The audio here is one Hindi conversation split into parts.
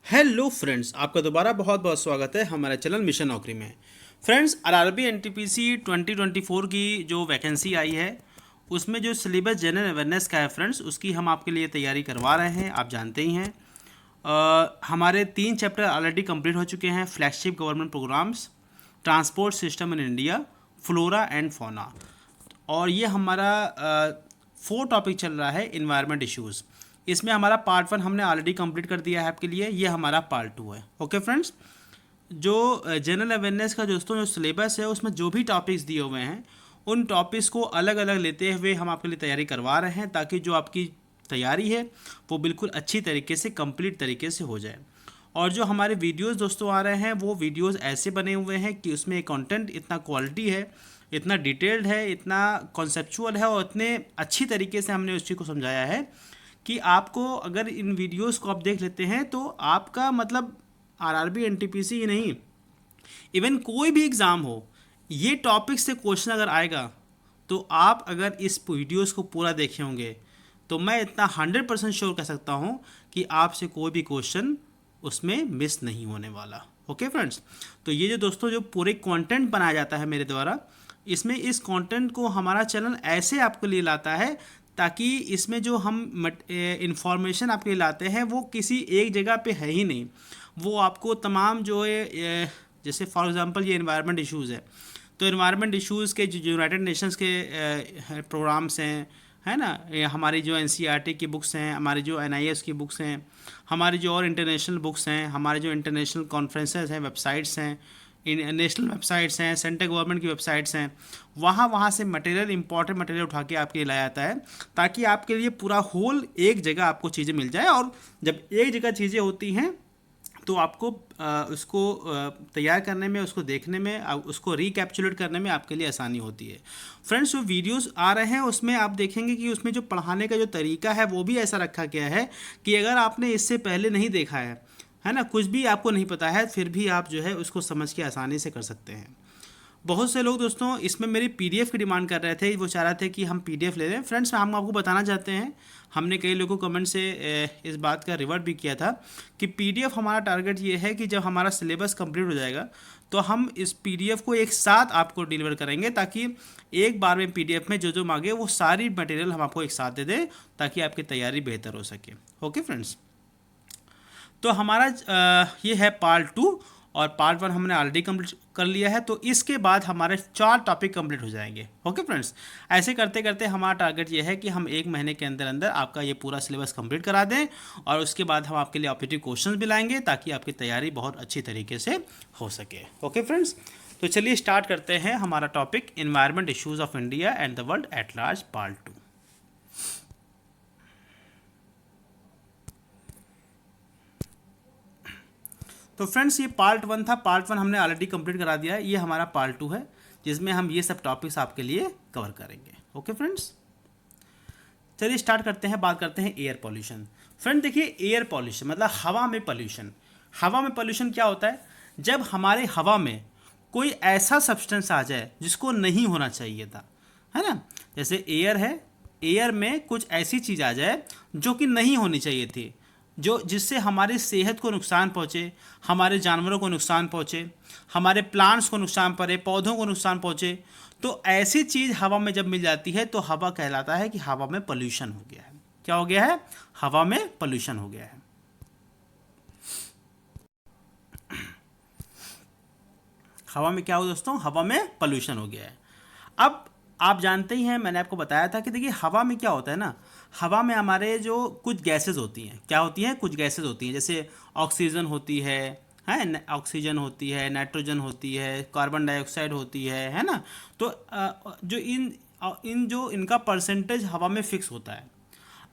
हेलो फ्रेंड्स, आपका दोबारा बहुत बहुत स्वागत है हमारे चैनल मिशन नौकरी में। फ्रेंड्स, आरआरबी एनटीपीसी 2024 की जो वैकेंसी आई है उसमें जो सिलेबस जनरल अवेयरनेस का है फ्रेंड्स, उसकी हम आपके लिए तैयारी करवा रहे हैं। आप जानते ही हैं हमारे 3 चैप्टर ऑलरेडी कंप्लीट हो चुके हैं। Flagship government programs, transport system in India, flora and fauna. और ये हमारा 4 टॉपिक चल रहा है इन्वायरमेंट इश्यूज़। इसमें हमारा पार्ट 1 हमने ऑलरेडी कंप्लीट कर दिया है आपके लिए। ये हमारा पार्ट 2 है। ओके फ्रेंड्स, जो जनरल अवेयरनेस का दोस्तों जो सिलेबस है उसमें जो भी टॉपिक्स दिए हुए हैं उन टॉपिक्स को अलग अलग लेते हुए हम आपके लिए तैयारी करवा रहे हैं, ताकि जो आपकी तैयारी है वो बिल्कुल अच्छी तरीके से कंप्लीट तरीके से हो जाए। और जो हमारे वीडियोस दोस्तों आ रहे हैं वो वीडियोस ऐसे बने हुए हैं कि उसमें कंटेंट इतना क्वालिटी है, इतना डिटेल्ड है, इतना कॉन्सेप्चुअल है और इतने अच्छी तरीके से हमने उस चीज़ को समझाया है कि आपको अगर इन वीडियोस को आप देख लेते हैं तो आपका मतलब आरआरबी एनटीपीसी ही नहीं, इवन कोई भी एग्ज़ाम हो, ये टॉपिक से क्वेश्चन अगर आएगा तो आप अगर इस वीडियोस को पूरा देखे होंगे तो मैं इतना 100% श्योर कह सकता हूँ कि आपसे कोई भी क्वेश्चन उसमें मिस नहीं होने वाला। ओके फ्रेंड्स, तो ये जो दोस्तों जो पूरे कंटेंट बनाया जाता है मेरे द्वारा, इसमें इस कंटेंट को हमारा चैनल ऐसे आपके लिए लाता है ताकि इसमें जो हम इंफॉर्मेशन आपके लिए लाते हैं वो किसी एक जगह पे है ही नहीं। वो आपको तमाम जो है जैसे फॉर एग्जांपल ये इन्वायरमेंट इश्यूज़ है, तो इन्वायरमेंट इश्यूज़ के जो यूनाइटेड नेशंस के प्रोग्राम्स हैं, है ना, ये हमारी जो एनसीईआरटी की बुक्स हैं, हमारी जो एनआईएस की बुक्स हैं, हमारी जो और इंटरनेशनल बुक्स हैं, हमारे जो इंटरनेशनल कॉन्फ्रेंसेस हैं, वेबसाइट्स हैं, नेशनल वेबसाइट्स हैं, सेंट्रल गवर्नमेंट की वेबसाइट्स हैं, वहाँ से मटेरियल, इंपॉर्टेंट मटेरियल उठा के आपके लिए लाया जाता है ताकि आपके लिए पूरा होल एक जगह आपको चीज़ें मिल जाए। और जब एक जगह चीज़ें होती हैं तो आपको उसको तैयार करने में, उसको देखने में, उसको रिकैप्चुलेट करने में आपके लिए आसानी होती है। फ्रेंड्स, जो वीडियोस आ रहे हैं उसमें आप देखेंगे कि उसमें जो पढ़ाने का जो तरीका है वो भी ऐसा रखा गया है कि अगर आपने इससे पहले नहीं देखा है ना, कुछ भी आपको नहीं पता है, फिर भी आप जो है उसको समझ के आसानी से कर सकते हैं। बहुत से लोग दोस्तों इसमें मेरी पीडीएफ की डिमांड कर रहे थे, वो चाह रहे थे कि हम पीडीएफ ले लें। फ्रेंड्स, हम आपको बताना चाहते हैं, हमने कई लोगों को कमेंट से इस बात का रिवर्ट भी किया था कि पीडीएफ हमारा टारगेट ये है कि जब हमारा सिलेबस कंप्लीट हो जाएगा तो हम इस पीडीएफ को एक साथ आपको डिलीवर करेंगे, ताकि एक बार में पीडीएफ में जो जो मांगे वो सारी मटेरियल हम आपको एक साथ दे दें ताकि आपकी तैयारी बेहतर हो सके। ओके फ्रेंड्स, तो हमारा ये है पार्ट 2 और पार्ट 1 हमने ऑलरेडी कंप्लीट कर लिया है, तो इसके बाद हमारे 4 टॉपिक कंप्लीट हो जाएंगे। ओके फ्रेंड्स, ऐसे करते करते हमारा टारगेट ये है कि हम 1 महीने के अंदर अंदर आपका ये पूरा सिलेबस कंप्लीट करा दें और उसके बाद हम आपके लिए ऑब्जेक्टिव क्वेश्चंस भी लाएंगे ताकि आपकी तैयारी बहुत अच्छी तरीके से हो सके। ओके फ्रेंड्स, तो चलिए स्टार्ट करते हैं हमारा topic environment issues of India and the world at large part 2। तो फ्रेंड्स, ये पार्ट 1 था। पार्ट 1 हमने ऑलरेडी कंप्लीट करा दिया है। ये हमारा पार्ट 2 है जिसमें हम ये सब टॉपिक्स आपके लिए कवर करेंगे। ओके फ्रेंड्स, चलिए स्टार्ट करते हैं। बात करते हैं एयर पॉल्यूशन। फ्रेंड देखिए, एयर पॉल्यूशन मतलब हवा में पॉल्यूशन। हवा में पॉल्यूशन क्या होता है? जब हमारे हवा में कोई ऐसा सब्सटेंस आ जाए जिसको नहीं होना चाहिए था, है ना। जैसे एयर है, एयर में कुछ ऐसी चीज़ आ जाए जो कि नहीं होनी चाहिए थी, जो जिससे हमारी सेहत को नुकसान पहुँचे, हमारे जानवरों को नुकसान पहुँचे, हमारे प्लांट्स को नुकसान पड़े, पौधों को नुकसान पहुँचे, तो ऐसी चीज़ हवा में जब मिल जाती है तो हवा कहलाता है कि हवा में पोल्यूशन हो गया है। क्या हो गया है? हवा में पोल्यूशन हो गया है। हवा में क्या हो दोस्तों? हवा में पोल्यूशन हो गया है। अब आप जानते ही हैं, मैंने आपको बताया था कि देखिए हवा में क्या होता है ना, हवा में हमारे जो कुछ गैसेस होती हैं, क्या होती हैं? कुछ गैसेस होती हैं, जैसे ऑक्सीजन होती है ऑक्सीजन होती है, नाइट्रोजन होती है, कार्बन डाइऑक्साइड होती है ना। तो जो इन जो इनका परसेंटेज हवा में फिक्स होता है,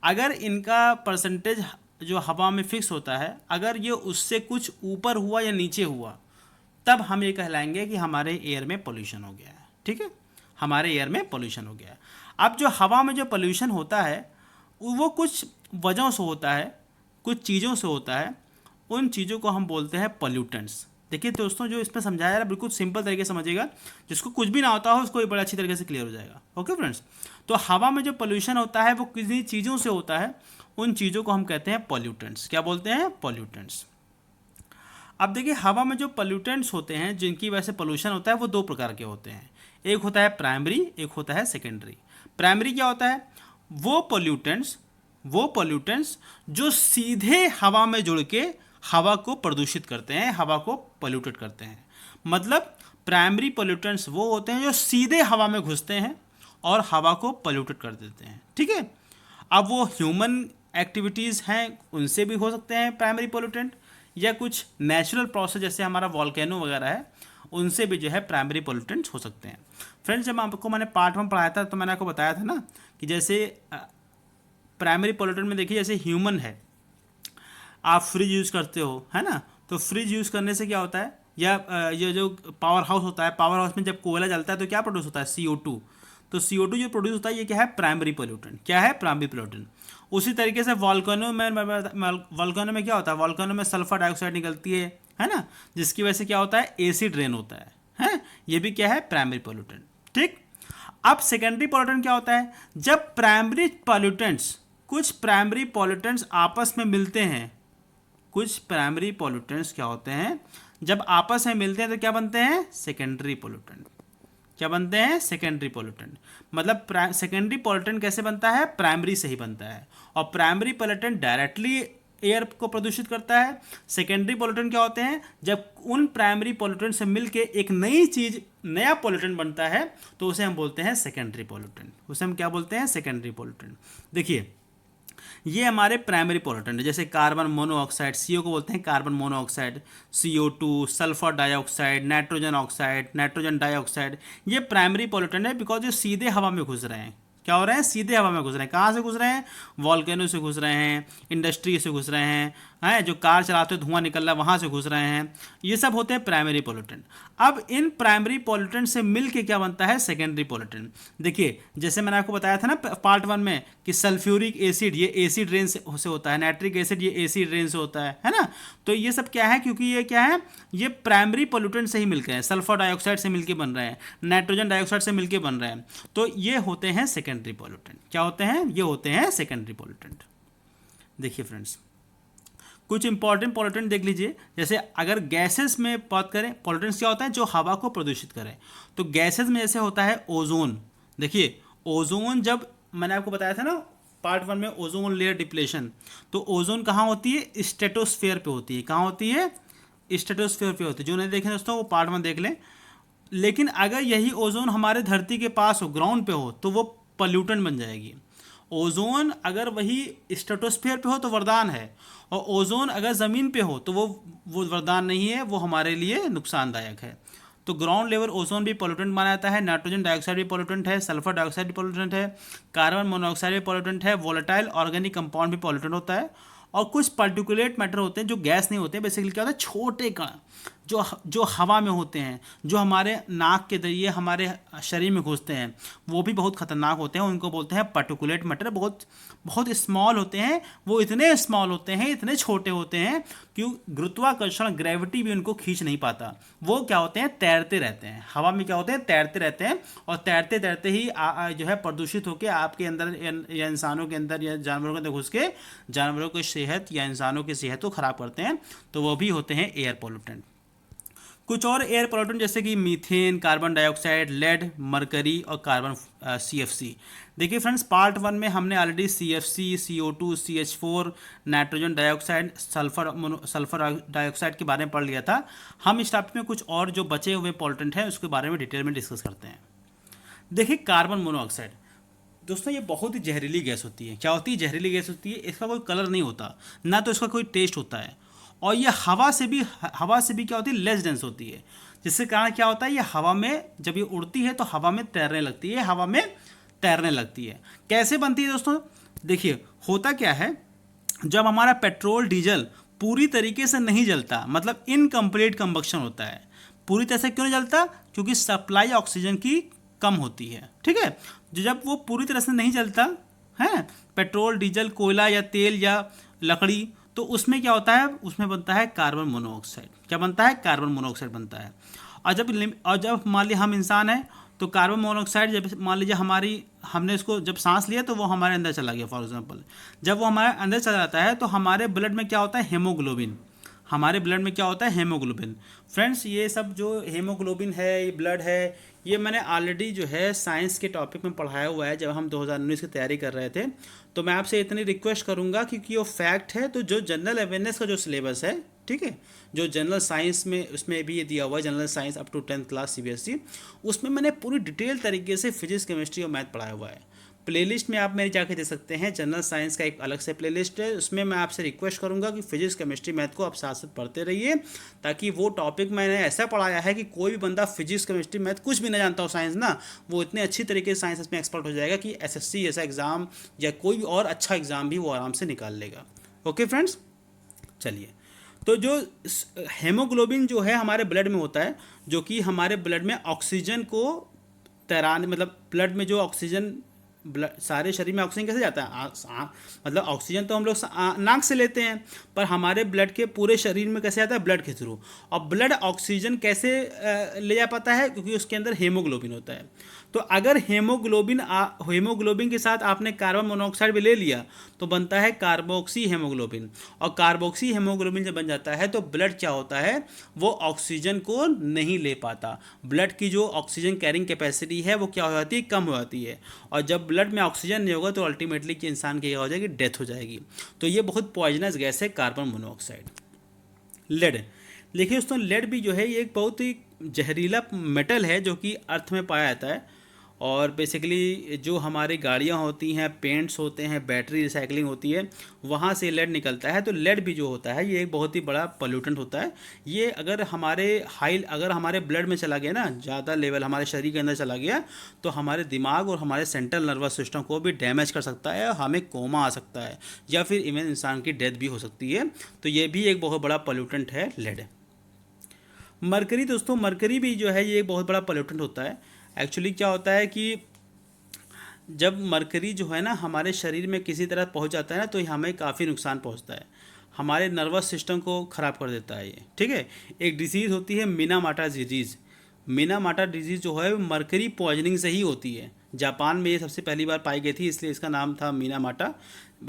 अगर इनका परसेंटेज जो हवा में फिक्स होता है, अगर ये उससे कुछ ऊपर हुआ या नीचे हुआ, तब हम ये कहलाएंगे कि हमारे एयर में पोल्यूशन हो गया है। ठीक है, हमारे एयर में पोल्यूशन हो गया है। अब जो हवा में जो पोल्यूशन होता है वो कुछ वजहों से होता है, कुछ चीज़ों से होता है। उन चीज़ों को हम बोलते हैं पोल्यूटेंट्स। देखिए दोस्तों, जो इसमें समझाया जा रहा है बिल्कुल सिंपल तरीके से समझिएगा, जिसको कुछ भी ना होता हो उसको बड़ा अच्छी तरीके से क्लियर हो जाएगा। ओके फ्रेंड्स, तो हवा में जो पोल्यूशन होता है वो किसी चीज़ों से होता है, उन चीज़ों को हम कहते हैं पोल्यूटेंट्स। क्या बोलते हैं? पोल्यूटेंट्स। अब देखिए हवा में जो पोल्यूटेंट्स होते हैं जिनकी वजह से पोल्यूशन होता है वो दो प्रकार के होते हैं। एक होता है प्राइमरी, एक होता है सेकेंडरी। प्राइमरी क्या होता है? वो पोल्यूटेंट्स जो सीधे हवा में जुड़ के हवा को प्रदूषित करते हैं, हवा को पोल्यूटेड करते हैं। मतलब प्राइमरी पोल्यूटेंट्स वो होते हैं जो सीधे हवा में घुसते हैं और हवा को पोल्यूटेड कर देते हैं। ठीक है, अब वो ह्यूमन एक्टिविटीज़ हैं उनसे भी हो सकते हैं प्राइमरी पोल्यूटेंट, या कुछ नेचुरल प्रोसेस जैसे हमारा वॉल्केनो वगैरह है उनसे भी जो है प्राइमरी पोल्यूटेंट्स हो सकते हैं। फ्रेंड्स, जब आपको मैंने पार्ट 1 पढ़ाया था तो मैंने आपको बताया था ना कि जैसे प्राइमरी पोल्यूटेंट में देखिए जैसे ह्यूमन है, आप फ्रिज यूज़ करते हो, है ना, तो फ्रिज यूज़ करने से क्या होता है, या ये जो पावर हाउस होता है, पावर हाउस में जब कोयला जलता है तो क्या प्रोड्यूस होता है? CO2। तो CO2 जो प्रोड्यूस होता है ये क्या है? Primary pollutant. क्या है? Primary pollutant. उसी तरीके से वॉल्केनो में क्या होता है? वॉल्केनो में सल्फर डाइऑक्साइड निकलती है ना, जिसकी वजह से क्या होता है? एसिड रेन होता है, ये भी क्या है? Primary pollutant. ठीक। अब सेकेंडरी पोल्यूटेंट क्या होता है? जब कुछ प्राइमरी पोल्यूटेंट्स आपस में मिलते हैं, कुछ प्राइमरी पोल्यूटेंट्स क्या होते हैं, जब आपस में मिलते हैं तो क्या बनते हैं? Secondary pollutant. क्या बनते हैं? Secondary pollutant. मतलब सेकेंडरी पोल्यूटेंट कैसे बनता है? प्राइमरी से ही बनता है। और प्राइमरी पोल्यूटेंट डायरेक्टली एयर को प्रदूषित करता है। सेकेंडरी पोल्यूटेंट क्या होते हैं? जब उन प्राइमरी पोल्यूटेंट से मिलके एक नया पोल्यूटेंट बनता है तो उसे हम बोलते हैं सेकेंडरी पोल्यूटेंट। उसे हम क्या बोलते हैं? Secondary pollutant. देखिए ये हमारे प्राइमरी पोल्यूटेंट है, जैसे कार्बन मोनोऑक्साइड, CO को बोलते हैं carbon monoxide, CO2, sulphur dioxide, nitrogen oxide, nitrogen dioxide, ये प्राइमरी पोल्यूटेंट है बिकॉज ये सीधे हवा में घुस रहे हैं। क्या हो रहे हैं? सीधे हवा में घुस रहे हैं। कहाँ से घुस रहे हैं? वॉल्केनो से घुस रहे हैं, इंडस्ट्री से घुस रहे हैं, जो कार चलाते धुआं निकल रहा है वहाँ से घुस रहे हैं। ये सब होते हैं प्राइमरी पोल्यूटेंट। अब इन प्राइमरी पोल्यूटेंट से मिल के क्या बनता है? Secondary pollutant. देखिए जैसे मैंने आपको बताया था ना पार्ट 1 में कि सल्फ्यूरिक एसिड ये एसिड रेन से होता है, नाइट्रिक एसिड ये एसिड रेन से होता है ना। तो ये सब क्या है? क्योंकि ये क्या है? ये प्राइमरी पोल्यूटेंट से ही मिलकर हैं, सल्फर डाइऑक्साइड से मिलकर बन रहे हैं, नाइट्रोजन डाइऑक्साइड से मिलकर बन रहे हैं। तो ये होते हैं सेकेंडरी पोल्यूटेंट। क्या होते हैं? ये होते हैं सेकेंडरी पोल्यूटेंट। देखिए फ्रेंड्स, कुछ इंपॉर्टेंट पोल्यूटेंट देख लीजिए। जैसे अगर गैसेस में बात करें, पोल्यूटेंट्स क्या होता है? जो हवा को प्रदूषित करें। तो गैसेस में जैसे होता है ओजोन। देखिए ओजोन, जब मैंने आपको बताया था ना पार्ट 1 में ओजोन लेयर डिप्लेशन, तो ओजोन कहाँ होती है? स्ट्रेटोस्फेयर पे होती है। कहाँ होती है? स्ट्रेटोस्फेयर पे होती है। जो नहीं देखें दोस्तों वो पार्ट 1 देख लें। लेकिन अगर यही ओजोन हमारे धरती के पास हो, ग्राउंड पे हो, तो वो पोल्यूटेंट बन जाएगी। ओजोन अगर वही स्ट्रेटोस्फेयर पे हो तो वरदान है, और ओजोन अगर ज़मीन पे हो तो वो वरदान नहीं है, वो हमारे लिए नुकसानदायक है। तो ग्राउंड लेवल ओजोन भी पोल्यूटेंट माना जाता है। नाइट्रोजन डाइऑक्साइड भी पोल्यूटेंट है, सल्फर डाइऑक्साइड भी पोल्यूटेंट है, कार्बन मोनोऑक्साइड भी पोल्यूटेंट है, वोलेटाइल ऑर्गेनिक कंपाउंड भी पोल्यूटेंट होता है। और कुछ पार्टिकुलेट मैटर होते हैं जो गैस नहीं होते हैं। बेसिकली क्या होता है? छोटे कण जो हवा में होते हैं, जो हमारे नाक के जरिए हमारे शरीर में घुसते हैं, वो भी बहुत खतरनाक होते हैं। उनको बोलते हैं पार्टिकुलेट मैटर। बहुत बहुत स्मॉल होते हैं, वो इतने स्मॉल होते हैं, इतने छोटे होते हैं कि गुरुत्वाकर्षण, ग्रेविटी भी उनको खींच नहीं पाता। वो क्या होते हैं? तैरते रहते हैं हवा में। क्या होते हैं? तैरते रहते हैं। और तैरते तैरते ही जो है प्रदूषित होकर आपके अंदर या इंसानों के अंदर या जानवरों के अंदर घुस के जानवरों की सेहत या इंसानों की सेहत को खराब करते हैं। तो वो भी होते हैं एयर पोल्यूटेंट। कुछ और एयर पोल्यूटेंट जैसे कि methane, carbon dioxide, lead, mercury और कार्बन CFC। देखिए फ्रेंड्स, पार्ट 1 में हमने already CFC, CO2, CH4, nitrogen dioxide, sulphur dioxide के बारे में पढ़ लिया था। हम इस टॉपिक में कुछ और जो बचे हुए पोल्यूटेंट हैं उसके बारे में डिटेल में डिस्कस करते हैं। देखिए कार्बन मोनोऑक्साइड दोस्तों, ये बहुत ही जहरीली गैस होती है। क्या होती है? जहरीली गैस होती है। इसका कोई कलर नहीं होता, ना तो इसका कोई टेस्ट होता है, और ये हवा से भी क्या होती है? लेस डेंस होती है। जिसके कारण क्या होता है? ये हवा में जब ये उड़ती है तो हवा में तैरने लगती है, हवा में तैरने लगती है। कैसे बनती है दोस्तों? देखिए होता क्या है, जब हमारा पेट्रोल डीजल पूरी तरीके से नहीं जलता, मतलब इनकम्प्लीट कंबक्शन होता है। पूरी तरह से क्यों नहीं जलता? क्योंकि सप्लाई ऑक्सीजन की कम होती है। ठीक है, जब वो पूरी तरह से नहीं जलता है, पेट्रोल, डीजल, कोयला या तेल या लकड़ी, तो उसमें क्या होता है? उसमें बनता है कार्बन मोनोऑक्साइड। क्या बनता है? कार्बन मोनोऑक्साइड बनता है। और जब मान लीजिए हम इंसान हैं तो कार्बन मोनोऑक्साइड जब मान लीजिए हमने इसको जब सांस लिया तो वो हमारे अंदर चला गया। फॉर एग्जांपल, जब वो हमारे अंदर चला जाता है तो हमारे ब्लड में क्या होता है? हीमोग्लोबिन। हमारे ब्लड में क्या होता है, हेमोग्लोबिन। फ्रेंड्स ये सब जो हेमोग्लोबिन है, ये ब्लड है, ये मैंने ऑलरेडी जो है साइंस के टॉपिक में पढ़ाया हुआ है जब हम 2019 की तैयारी कर रहे थे। तो मैं आपसे इतनी रिक्वेस्ट करूंगा क्योंकि वो फैक्ट है, तो जो जनरल अवेयरनेस का जो सिलेबस है, ठीक है, जो जनरल साइंस में उसमें भी ये दिया हुआ है, general science up to 10th class CBSE, उसमें मैंने पूरी डिटेल तरीके से फिजिक्स, केमिस्ट्री और मैथ पढ़ाया हुआ है। प्लेलिस्ट में आप मेरे जाके दे सकते हैं, जनरल साइंस का एक अलग से प्लेलिस्ट है, उसमें मैं आपसे रिक्वेस्ट करूंगा कि फिजिक्स, केमिस्ट्री, मैथ को आप साथ साथ पढ़ते रहिए, ताकि वो टॉपिक मैंने ऐसा पढ़ाया है कि कोई भी बंदा फिजिक्स, केमिस्ट्री, मैथ कुछ भी ना जानता हो साइंस ना, वो इतने अच्छी तरीके से साइंस में एक्सपर्ट हो जाएगा कि एसएससी जैसा एग्जाम या कोई भी और अच्छा एग्जाम भी वो आराम से निकाल लेगा। ओके फ्रेंड्स, चलिए। तो जो हेमोग्लोबिन जो है हमारे ब्लड में होता है, जो कि हमारे ब्लड में ऑक्सीजन को तैराने, मतलब ब्लड में जो ऑक्सीजन, ब्लड सारे शरीर में ऑक्सीजन कैसे जाता है, मतलब ऑक्सीजन तो हम लोग नाक से लेते हैं, पर हमारे ब्लड के पूरे शरीर में कैसे आता है, ब्लड के थ्रू। और ब्लड ऑक्सीजन कैसे ले जा पाता है, क्योंकि उसके अंदर हेमोग्लोबिन होता है। तो अगर हेमोग्लोबिन के साथ आपने कार्बन मोनोऑक्साइड भी ले लिया तो बनता है कार्बोक्सी हेमोग्लोबिन। और कार्बोक्सी हेमोग्लोबिन जब बन जाता है तो ब्लड क्या होता है, वो ऑक्सीजन को नहीं ले पाता। ब्लड की जो ऑक्सीजन कैरिंग कैपेसिटी है वो क्या हो जाती है, कम हो जाती है। और जब ब्लड में ऑक्सीजन नहीं होगा तो अल्टीमेटली कि इंसान की क्या हो जाएगी, डेथ हो जाएगी। तो ये बहुत पॉइजनस गैस है कार्बन मोनोऑक्साइड। लेड, देखिए दोस्तों, लेड भी जो है ये एक बहुत ही जहरीला मेटल है जो कि अर्थ में पाया जाता है। और बेसिकली जो हमारी गाड़ियाँ होती हैं, पेंट्स होते हैं, बैटरी रिसाइकलिंग होती है, वहाँ से लेड निकलता है। तो लेड भी जो होता है ये एक बहुत ही बड़ा पोल्यूटेंट होता है। ये अगर हमारे ब्लड में चला गया ना, ज़्यादा लेवल हमारे शरीर के अंदर चला गया, तो हमारे दिमाग और हमारे सेंट्रल नर्वस सिस्टम को भी डैमेज कर सकता है, हमें कोमा आ सकता है, या फिर इवन इंसान की डेथ भी हो सकती है। तो ये भी एक बहुत बड़ा पोल्यूटेंट है लेड। मरकरी दोस्तों, मरकरी भी जो है ये बहुत बड़ा पोल्यूटेंट होता है। एक्चुअली क्या होता है कि जब मरकरी जो है ना हमारे शरीर में किसी तरह पहुंच जाता है ना, तो ये हमें काफ़ी नुकसान पहुंचता है, हमारे नर्वस सिस्टम को ख़राब कर देता है ये, ठीक है। एक डिजीज़ होती है मिनामाटा डिजीज़। मिनामाटा डिजीज़ जो है मरकरी पॉइजनिंग से ही होती है। जापान में ये सबसे पहली बार पाई गई थी, इसलिए इसका नाम था मिनामाटा।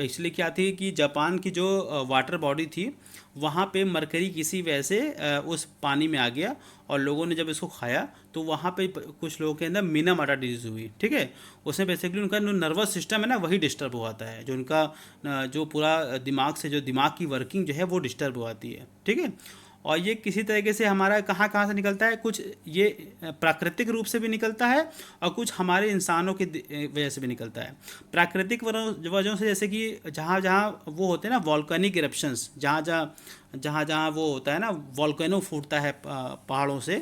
एक्चुअली क्या थी कि जापान की जो वाटर बॉडी थी, वहाँ पे मरकरी किसी वजह से उस पानी में आ गया, और लोगों ने जब इसको खाया तो वहाँ पे कुछ लोगों के अंदर मिनामाटा डिजीज़ हुई, ठीक है। उसमें बेसिकली उनका जो नर्वस सिस्टम है ना वही डिस्टर्ब हो जाता है, जो उनका जो पूरा दिमाग से जो दिमाग की वर्किंग जो है वो डिस्टर्ब हो जाती है, ठीक है। और ये किसी तरीके से हमारा कहाँ कहाँ से निकलता है, कुछ ये प्राकृतिक रूप से भी निकलता है और कुछ हमारे इंसानों की वजह से भी निकलता है। प्राकृतिक वजहों से, जैसे कि जहाँ जहाँ वो होते हैं ना वॉल्केनिक इरप्शंस, जहाँ जहाँ वो होता है ना वॉल्केनो फूटता है पहाड़ों से,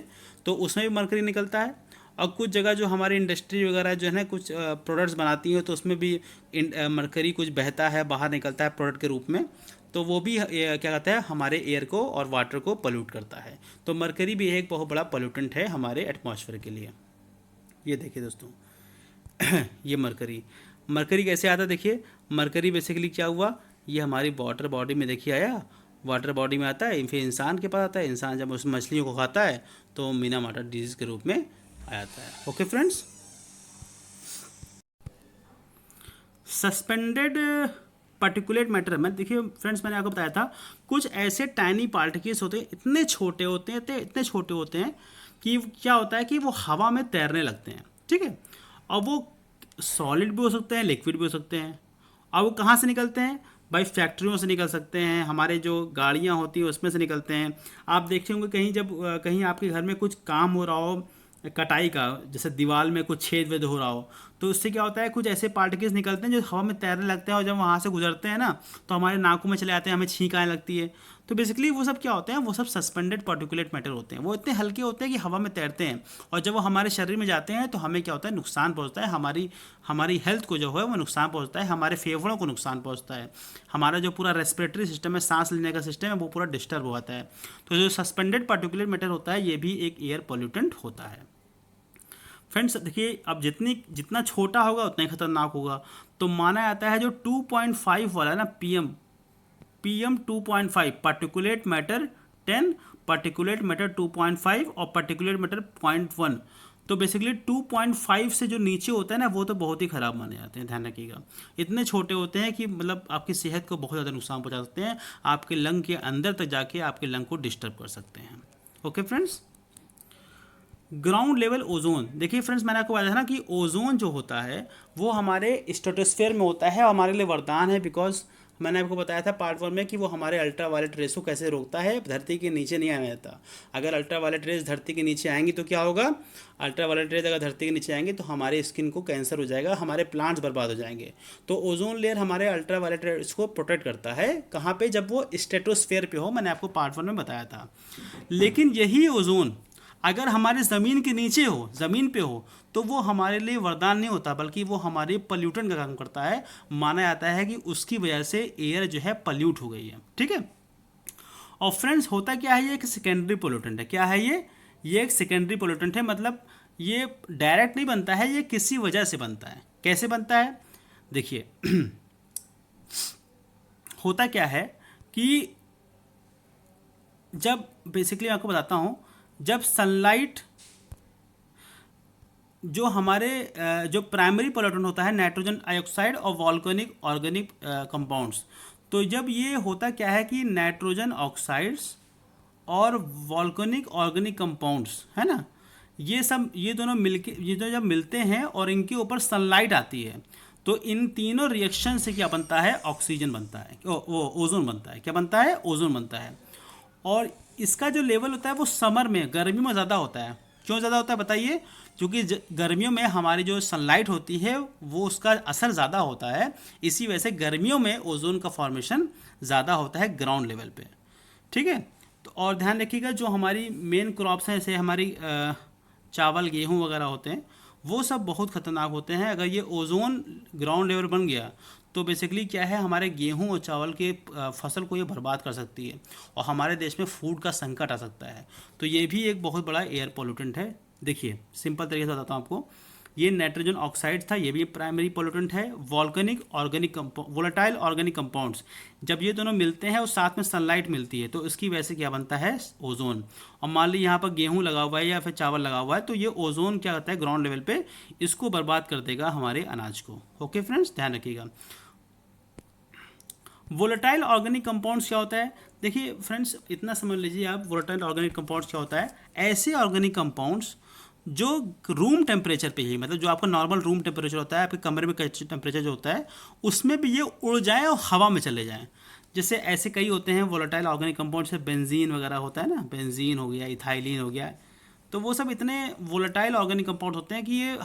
तो उसमें भी मरकरी निकलता है। और कुछ जगह जो हमारी इंडस्ट्री वगैरह जो है ना कुछ प्रोडक्ट्स बनाती हैं, तो उसमें भी मरकरी कुछ बहता है, बाहर निकलता है प्रोडक्ट के रूप में, तो वो भी क्या कहता है हमारे एयर को और वाटर को पोल्यूट करता है। तो मरकरी भी एक बहुत बड़ा पोल्यूटेंट है हमारे एटमॉस्फेयर के लिए। ये देखिए दोस्तों ये मरकरी, मरकरी कैसे आता है, देखिए मरकरी बेसिकली क्या हुआ, ये हमारी वाटर बॉडी में देखिए आया, वाटर बॉडी में आता है, फिर इंसान के पास आता है, इंसान जब उस मछलियों को खाता है तो मिनामाटा डिजीज़ के रूप में आ जाता है। Okay friends, suspended particulate matter में देखिए फ्रेंड्स, मैंने आपको बताया था कुछ ऐसे टाइनी पार्टिकल्स होते हैं, इतने छोटे होते हैं, इतने छोटे होते हैं कि क्या होता है कि वो हवा में तैरने लगते हैं, ठीक है। और वो सॉलिड भी हो सकते हैं, लिक्विड भी हो सकते हैं। और वो कहाँ से निकलते हैं भाई, फैक्ट्रियों से निकल सकते हैं, हमारे जो गाड़ियाँ होती हैं उसमें से निकलते हैं। आप देखते होंगे कहीं जब कहीं आपके घर में कुछ काम हो रहा हो कटाई का, जैसे दीवार में कुछ छेद वेद हो रहा हो, तो उससे क्या होता है कुछ ऐसे पार्टिकल्स निकलते हैं जो हवा में तैरने लगते हैं, और जब वहाँ से गुजरते हैं ना तो हमारे नाकों में चले आते हैं, हमें छींक आने लगती है। तो बेसिकली वो सब क्या होते हैं, वो सब सस्पेंडेड पार्टिकुलेट मैटर होते हैं। वो इतने हल्के होते हैं कि हवा में तैरते हैं, और जब वो हमारे शरीर में जाते हैं तो हमें क्या होता है, नुकसान पहुंचता है, हमारी हेल्थ को जो है वो नुकसान पहुंचता है, हमारे फेफड़ों को नुकसान पहुंचता है, हमारा जो पूरा रेस्पिरेटरी सिस्टम है, सांस लेने का सिस्टम है, वो पूरा डिस्टर्ब हो जाता है। तो जो सस्पेंडेड पार्टिकुलेट मैटर होता है ये भी एक एयर पोल्यूटेंट होता है। फ्रेंड्स देखिए, अब जितना छोटा होगा उतना ही खतरनाक होगा। तो माना जाता है जो 2.5 वाला है ना, PM 2.5, particulate matter 10, particulate matter 2.5 और पार्टिकुलेट मैटर 0.1, तो बेसिकली 2.5 से जो नीचे होता है ना, वो तो बहुत ही ख़राब माने जाते हैं, ध्यान रखिएगा। इतने छोटे होते हैं कि मतलब आपकी सेहत को बहुत ज़्यादा नुकसान पहुंचा सकते हैं, आपके लंग के अंदर तक जाके आपके लंग को डिस्टर्ब कर सकते हैं। Okay friends, ground level ozone, देखिए फ्रेंड्स मैंने आपको बताया था ना कि ओजोन जो होता है वो हमारे स्ट्रेटोस्फेयर में होता है और हमारे लिए वरदान है, बिकॉज मैंने आपको बताया था पार्ट 1 में कि वो हमारे अल्ट्रा वायलेट रेस को कैसे रोकता है, धरती के नीचे नहीं आने देता। अगर अल्ट्रा वायलेट रेस धरती के नीचे आएंगी तो क्या होगा, अल्ट्रा वायलेट रेस अगर धरती के नीचे आएंगी तो हमारे स्किन को कैंसर हो जाएगा, हमारे प्लांट्स बर्बाद हो जाएंगे। तो ओजोन लेयर हमारे अल्ट्रा वायलेट रेस को प्रोटेक्ट करता है, कहाँ पे, जब वो स्ट्रेटोस्फेयर पे हो, मैंने आपको पार्ट 1 में बताया था। लेकिन यही ओजोन अगर हमारे ज़मीन के नीचे हो, ज़मीन पे हो, तो वो हमारे लिए वरदान नहीं होता, बल्कि वो हमारे पल्यूटेंट का काम करता है। माना जाता है कि उसकी वजह से एयर जो है पल्यूट हो गई है, ठीक है। और फ्रेंड्स होता क्या है, ये एक सेकेंडरी पोल्यूटेंट है। क्या है ये एक सेकेंडरी पोल्यूटेंट है, मतलब ये डायरेक्ट नहीं बनता है, ये किसी वजह से बनता है। कैसे बनता है, देखिए होता क्या है कि जब बेसिकली आपको बताता हूँ, जब सनलाइट जो हमारे जो प्राइमरी पोल्यूटेंट होता है नाइट्रोजन डाइऑक्साइड और वॉल्केनिक ऑर्गेनिक कंपाउंड्स, तो जब ये होता क्या है कि नाइट्रोजन ऑक्साइड्स और वॉल्केनिक ऑर्गेनिक कंपाउंड्स है ना, ये दोनों मिलके, ये दोनों जब मिलते हैं और इनके ऊपर सनलाइट आती है, तो इन तीनों रिएक्शन से क्या बनता है, ऑक्सीजन बनता है, वो ओजोन बनता है। क्या बनता है, ओजोन बनता है। और इसका जो लेवल होता है वो समर में, गर्मियों में ज़्यादा होता है। क्यों ज़्यादा होता है बताइए, क्योंकि गर्मियों में हमारी जो सनलाइट होती है वो उसका असर ज़्यादा होता है, इसी वजह से गर्मियों में ओजोन का फॉर्मेशन ज़्यादा होता है ग्राउंड लेवल पे, ठीक है। तो और ध्यान रखिएगा, जो हमारी मेन क्रॉप्स हैं, जैसे हमारी चावल गेहूँ वगैरह होते हैं, वो सब बहुत ख़तरनाक होते हैं। अगर ये ओजोन ग्राउंड लेवल बन गया तो बेसिकली क्या है, हमारे गेहूं और चावल के फसल को ये बर्बाद कर सकती है और हमारे देश में फूड का संकट आ सकता है। तो ये भी एक बहुत बड़ा एयर पोल्यूटेंट है। देखिए सिंपल तरीके से बताता हूँ आपको, ये नाइट्रोजन ऑक्साइड था, ये भी प्राइमरी पोल्यूटेंट है। Volcanic organic volatile organic compounds, जब ये दोनों मिलते हैं और साथ में सनलाइट मिलती है तो इसकी वजह से क्या बनता है, ओजोन। और मान ली यहाँ पर गेहूँ लगा हुआ है या फिर चावल लगा हुआ है, तो ये ओजोन क्या करता है ग्राउंड लेवल पे, इसको बर्बाद कर देगा हमारे अनाज को। ओके फ्रेंड्स, ध्यान रखिएगा। वोलेटाइल ऑर्गेनिक कंपाउंड्स क्या होता है, देखिए फ्रेंड्स इतना समझ लीजिए आप, वोलेटाइल ऑर्गेनिक कंपाउंड्स क्या होता है, ऐसे ऑर्गेनिक कंपाउंड्स जो रूम टेम्परेचर पे ही, मतलब जो आपका नॉर्मल रूम टेम्परेचर होता है, आपके कमरे में टेम्परेचर जो होता है उसमें भी ये उड़ जाए और हवा में चले जाएं। जैसे ऐसे कई होते हैं वोलेटाइल ऑर्गेनिक कंपाउंड, से बेंजीन वगैरह होता है ना, बेंजीन हो गया, इथाइलिन हो गया, तो वो सब इतने वोलेटाइल ऑर्गेनिक कंपाउंड होते हैं कि ये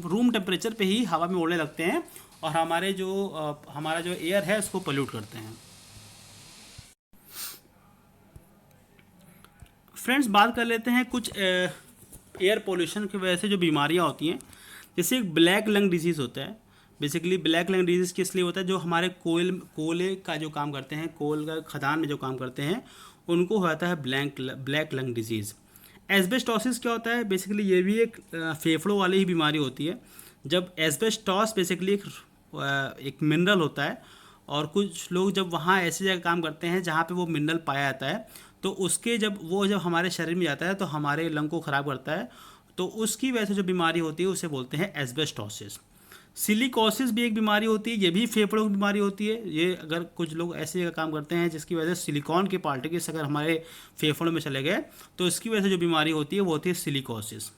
रूम टेम्परेचर पे ही हवा में उड़ने लगते हैं और हमारा जो एयर है उसको पोल्यूट करते हैं। फ्रेंड्स बात कर लेते हैं कुछ एयर पोल्यूशन की वजह से जो बीमारियां होती हैं। जैसे एक ब्लैक लंग डिजीज़ होता है। बेसिकली ब्लैक लंग डिजीज़ किस लिए होता है, जो हमारे कोयले का जो काम करते हैं, कोल का खदान में जो काम करते हैं, उनको होता है ब्लैक लंग डिजीज़। एस्बेस्टोसिस क्या होता है, बेसिकली ये भी एक फेफड़ों वाली ही बीमारी होती है। जब एस्बेस्टॉस बेसिकली एक मिनरल होता है और कुछ लोग जब वहाँ ऐसी जगह काम करते हैं जहाँ पे वो मिनरल पाया जाता है, तो उसके जब हमारे शरीर में जाता है तो हमारे लंग को ख़राब करता है, तो उसकी वजह से जो बीमारी होती है उसे बोलते हैं एस्बेस्टोसिस। सिलिकोसिस भी एक बीमारी होती है, ये भी फेफड़ों की बीमारी होती है। ये अगर कुछ लोग ऐसी जगह काम करते हैं जिसकी वजह से सिलिकॉन के पार्टिकल्स अगर हमारे फेफड़ों में चले गए तो इसकी वजह से जो बीमारी होती है वो होती है सिलिकोसिस।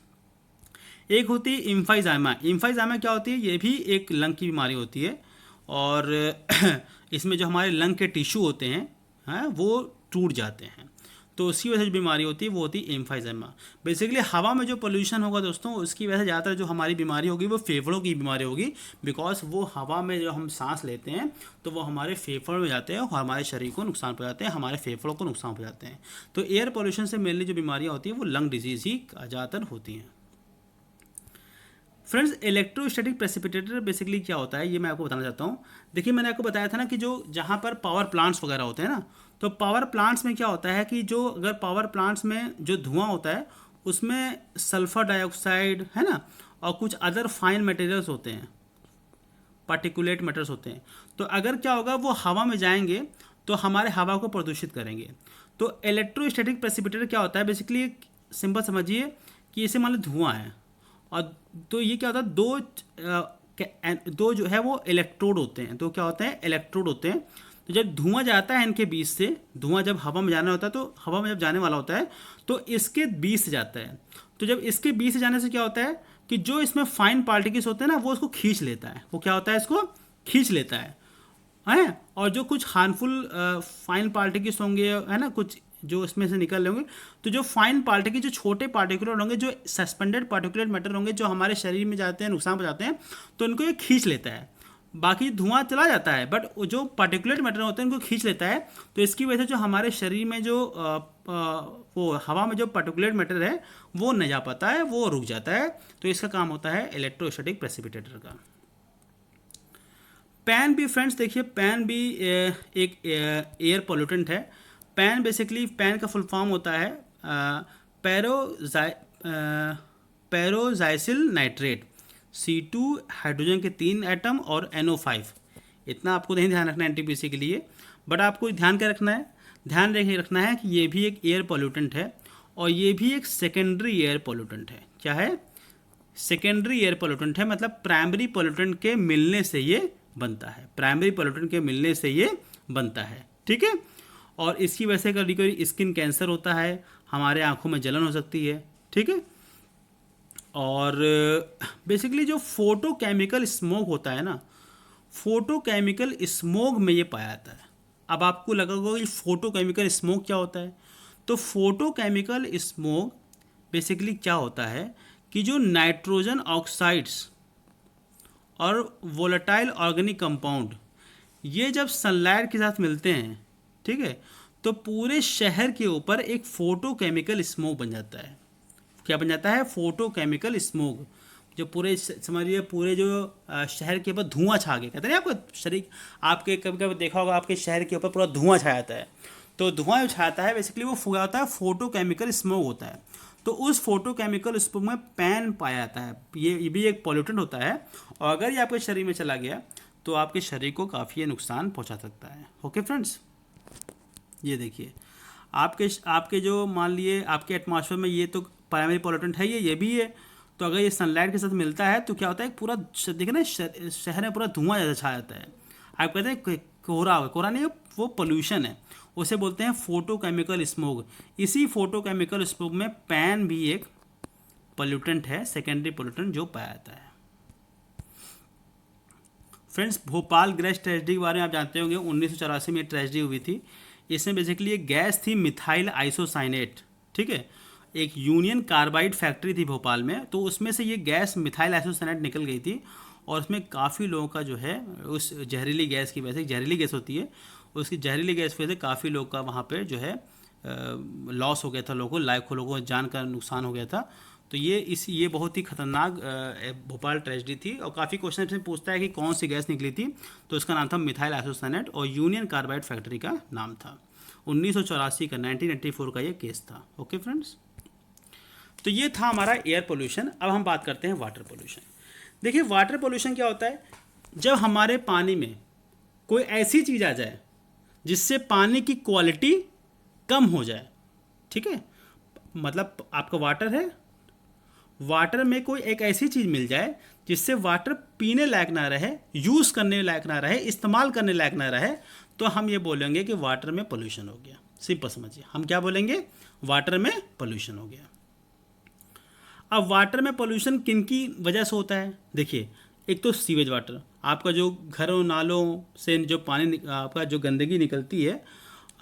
एक होती है इम्फाइजामा। इम्फाइजामा क्या होती है, ये भी एक लंग की बीमारी होती है और इसमें जो हमारे लंग के टिश्यू होते हैं वो टूट जाते हैं, तो उसकी वजह से जो बीमारी होती है वो होती है एम्फाइजेमा। बेसिकली हवा में जो पोल्यूशन होगा दोस्तों, उसकी वजह से ज़्यादातर जो हमारी बीमारी होगी वो फेफड़ों की बीमारी होगी, बिकॉज वो हवा में जो हम सांस लेते हैं तो वो हमारे फेफड़ों में जाते हैं और हमारे शरीर को नुकसान पहुंचाते हैं, हमारे फेफड़ों को नुकसान पहुंचाते हैं। तो एयर पोल्यूशन से मेनली जो बीमारियाँ होती हैं वो लंग डिजीज़ ही ज़्यादातर होती हैं। फ्रेंड्स इलेक्ट्रोस्टैटिक प्रेसिपिटेटर बेसिकली क्या होता है ये मैं आपको बताना चाहता हूँ। देखिए मैंने आपको बताया था ना कि जो जहाँ पर पावर प्लांट्स वगैरह होते हैं ना, तो पावर प्लांट्स में क्या होता है कि जो अगर पावर प्लांट्स में जो धुआं होता है उसमें सल्फर डाइऑक्साइड है ना और कुछ अदर फाइन मटेरियल्स होते हैं, पार्टिकुलेट मैटर्स होते हैं, तो अगर क्या होगा वो हवा में जाएंगे तो हमारे हवा को प्रदूषित करेंगे। तो इलेक्ट्रोस्टैटिक प्रेसिपिटेटर क्या होता है, बेसिकली सिंपल समझिए कि इसे मान लो धुआं है, और तो ये क्या होता है, दो जो है वो इलेक्ट्रोड होते हैं। तो क्या होते हैं, इलेक्ट्रोड होते हैं। तो जब धुआं जाता है इनके बीच से, धुआं जब हवा में जाना होता है, तो हवा में जब जाने वाला होता है तो इसके बीच से जाता है। तो जब इसके बीच से जाने से क्या होता है कि जो इसमें फाइन पार्टिकल्स होते हैं ना, वो उसको खींच लेता है। वो क्या होता है, इसको खींच लेता है। और जो कुछ हार्मफुल फाइन पार्टिकल्स होंगे, है ना, कुछ जो इसमें से निकल रहे होंगे, तो जो फाइन पार्टिकल, जो छोटे पार्टिकुलर होंगे, जो सस्पेंडेड पार्टिकुलर मैटर होंगे, जो हमारे शरीर में जाते हैं, नुकसान पहुंचाते हैं, तो इनको ये खींच लेता है। बाकी धुआं चला जाता है, बट जो पार्टिकुलर मैटर होते हैं उनको खींच लेता है। तो इसकी वजह से जो हमारे शरीर में जो वो हवा में जो पार्टिकुलर मैटर है वो नहीं जा पाता है, वो रुक जाता है। तो इसका काम होता है इलेक्ट्रोस्टैटिक प्रेसिपिटेटर का। पैन भी फ्रेंड्स देखिए, पैन भी एक एयर पोल्यूटेंट है। पैन बेसिकली, पैन का फुल फॉर्म होता है पैरोजाइसिल नाइट्रेट, C2 हाइड्रोजन के 3 एटम और NO5। इतना आपको नहीं ध्यान रखना NTPC के लिए, बट आपको ध्यान क्या रखना है, ध्यान रखना है कि ये भी एक एयर पोल्यूटेंट है और ये भी एक सेकेंडरी एयर पोल्यूटेंट है। क्या है, सेकेंडरी एयर पोल्यूटेंट है, मतलब प्राइमरी पोल्यूटेंट के मिलने से ये बनता है, प्राइमरी पोल्यूटेंट के मिलने से ये बनता है, ठीक है। और इसकी वजह से कभी कभी स्किन कैंसर होता है, हमारे आंखों में जलन हो सकती है, ठीक है। और बेसिकली जो फोटोकेमिकल स्मोक होता है ना, फोटोकेमिकल स्मोक में ये पाया जाता है। अब आपको लगा होगा कि फोटोकेमिकल स्मोक क्या होता है। तो फोटोकेमिकल स्मोक बेसिकली क्या होता है कि जो नाइट्रोजन ऑक्साइड्स और वोलेटाइल ऑर्गेनिक कंपाउंड, ये जब सनलाइट के साथ मिलते हैं, ठीक है, तो पूरे शहर के ऊपर एक फोटोकेमिकल स्मोक बन जाता है। क्या बन जाता है, फोटोकेमिकल स्मोक। जो पूरे समझिए पूरे जो शहर के ऊपर धुआं छा गया, कहते हैं आपको शरीर, आपके कभी कभी देखा होगा आपके शहर के ऊपर पूरा धुआं छा जाता है। तो धुआं जो छाता है बेसिकली वो फुगा होता है, फोटोकेमिकल स्मोक होता है। तो उस फोटोकेमिकल स्मोक में पैन पाया जाता है। ये भी एक पॉल्यूटेंट होता है, और अगर ये आपके शरीर में चला गया तो आपके शरीर को काफ़ी नुकसान पहुंचा सकता है। ओके फ्रेंड्स, ये देखिए आपके जो मान लिए आपके एटमॉस्फेयर में ये तो प्राइमरी पॉल्यूटेंट है, ये भी है। तो अगर ये सनलाइट के साथ मिलता है तो क्या होता है, पूरा देखिए ना शहर में पूरा धुआं ज़्यादा छा जाता है। आप कहते हैं कोहरा, कोहरा नहीं, वो पोल्यूशन है, उसे बोलते हैं फोटोकेमिकल स्मोक। इसी फोटोकेमिकल स्मोक में पैन भी एक पोल्यूटेंट है, सेकेंडरी पोल्यूटेंट जो पाया जाता है। फ्रेंड्स, भोपाल गैस ट्रेजेडी के बारे में आप जानते होंगे, 1984 में ट्रेजेडी हुई थी। इसमें बेसिकली एक गैस थी मिथाइल आइसोसाइनेट, ठीक है। एक यूनियन कार्बाइड फैक्ट्री थी भोपाल में, तो उसमें से ये गैस मिथाइल आइसोसाइनेट निकल गई थी, और उसमें काफ़ी लोगों का जो है उस जहरीली गैस की वजह से, जहरीली गैस होती है, उसकी जहरीली गैस की वजह से काफ़ी लोग का वहाँ पे जो है लॉस हो गया था, लोगों को, लोगों को जान का नुकसान हो गया था। तो ये बहुत ही खतरनाक भोपाल ट्रेजेडी थी, और काफ़ी क्वेश्चन इसमें पूछता है कि कौन सी गैस निकली थी। तो इसका नाम था मिथाइल आइसोसाइनेट, और यूनियन कार्बाइड फैक्ट्री का नाम था। 1984 का 1984 का ये केस था। ओके फ्रेंड्स, तो ये था हमारा एयर पोल्यूशन। अब हम बात करते हैं वाटर पोल्यूशन। देखिए वाटर पोल्यूशन क्या होता है, जब हमारे पानी में कोई ऐसी चीज़ आ जाए जिससे पानी की क्वालिटी कम हो जाए, ठीक है। मतलब आपका वाटर है, वाटर में कोई एक ऐसी चीज़ मिल जाए जिससे वाटर पीने लायक ना रहे, यूज़ करने लायक ना रहे, इस्तेमाल करने लायक ना रहे, तो हम ये बोलेंगे कि वाटर में पोल्यूशन हो गया। सिंपल समझिए, हम क्या बोलेंगे, वाटर में पोल्यूशन हो गया। अब वाटर में पोल्यूशन किन की वजह से होता है, देखिए एक तो सीवेज वाटर, आपका जो घरों नालों से जो पानी आपका जो गंदगी निकलती है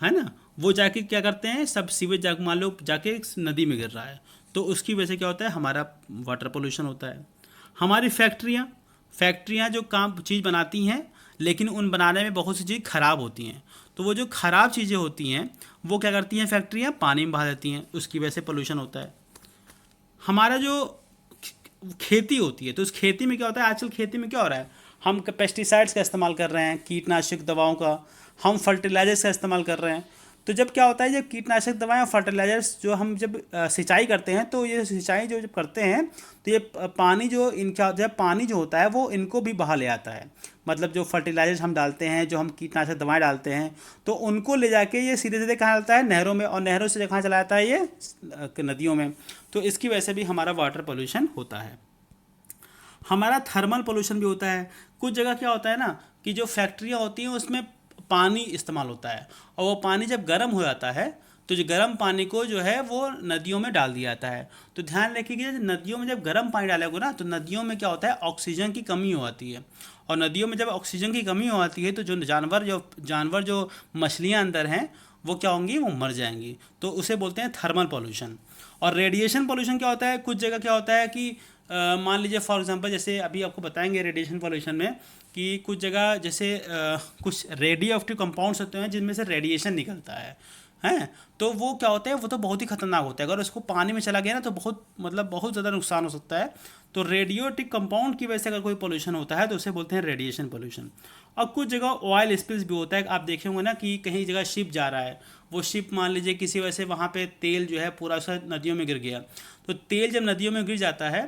ना, वो जाके क्या करते हैं, सब सीवेज जाके मान लो जाके नदी में गिर रहा है, तो उसकी वजह से क्या होता है, हमारा वाटर पोल्यूशन होता है। हमारी फैक्ट्रियाँ जो काम चीज़ बनाती हैं, लेकिन उन बनाने में बहुत सी चीज़ ख़राब होती हैं, तो वो जो ख़राब चीज़ें होती हैं वो क्या करती हैं, फैक्ट्रियाँ पानी में बहा देती हैं, उसकी वजह से पोल्यूशन होता है। हमारा जो खेती होती है, तो उस खेती में क्या होता है, आजकल खेती में क्या हो रहा है, हम पेस्टिसाइड्स का इस्तेमाल कर रहे हैं, कीटनाशक दवाओं का, हम फर्टिलाइजर्स का इस्तेमाल कर रहे हैं। तो जब क्या होता है, जब कीटनाशक दवाएं और फर्टिलाइजर्स जो हम जब सिंचाई करते हैं, तो ये सिंचाई जो जब करते हैं तो ये पानी जो इनका जब पानी जो होता है वो इनको भी बहा ले आता है। मतलब जो फर्टिलाइजर्स हम डालते हैं, जो हम कीटनाशक दवाएं डालते हैं, तो उनको ले जाके ये सीधे सीधे कहाँ डालता है, नहरों में, और नहरों से कहाँ चला जाता है, ये नदियों में। तो इसकी वजह से भी हमारा वाटर पोल्यूशन होता है। हमारा थर्मल पोल्यूशन भी होता है। कुछ जगह क्या होता है ना कि जो फैक्ट्रियाँ होती हैं उसमें पानी इस्तेमाल होता है, और वो पानी जब गर्म हो जाता है तो जो गर्म पानी को जो है वो नदियों में डाल दिया जाता है। तो ध्यान रखिए, नदियों में जब गर्म पानी डालेगा ना तो नदियों में क्या होता है, ऑक्सीजन की कमी हो जाती है। और नदियों में जब ऑक्सीजन की कमी हो जाती है तो जो जानवर जो मछलियाँ अंदर हैं वो क्या होंगी, वो मर जाएंगी। तो उसे बोलते हैं थर्मल पॉल्यूशन। और रेडिएशन पॉल्यूशन क्या होता है, कुछ जगह क्या होता है कि मान लीजिए फॉर एग्जांपल, जैसे अभी आपको बताएंगे रेडिएशन पॉल्यूशन में कि कुछ जगह जैसे कुछ रेडियो एक्टिव कंपाउंड्स होते हैं जिनमें से रेडिएशन निकलता है हैं। तो वो क्या होता है, वो तो बहुत ही खतरनाक होता है। अगर उसको पानी में चला गया ना तो बहुत मतलब बहुत ज़्यादा नुकसान हो सकता है। तो रेडियो एक्टिव कंपाउंड की वजह से अगर कोई पोल्यूशन होता है तो उसे बोलते हैं रेडिएशन पोल्यूशन। और कुछ जगह ऑयल स्पिल्स भी होता है। आप देखे होंगे ना कि कहीं जगह शिप जा रहा है, वो शिप मान लीजिए किसी वजह से वहाँ पे तेल जो है पूरा सा नदियों में गिर गया। तो तेल जब नदियों में गिर जाता है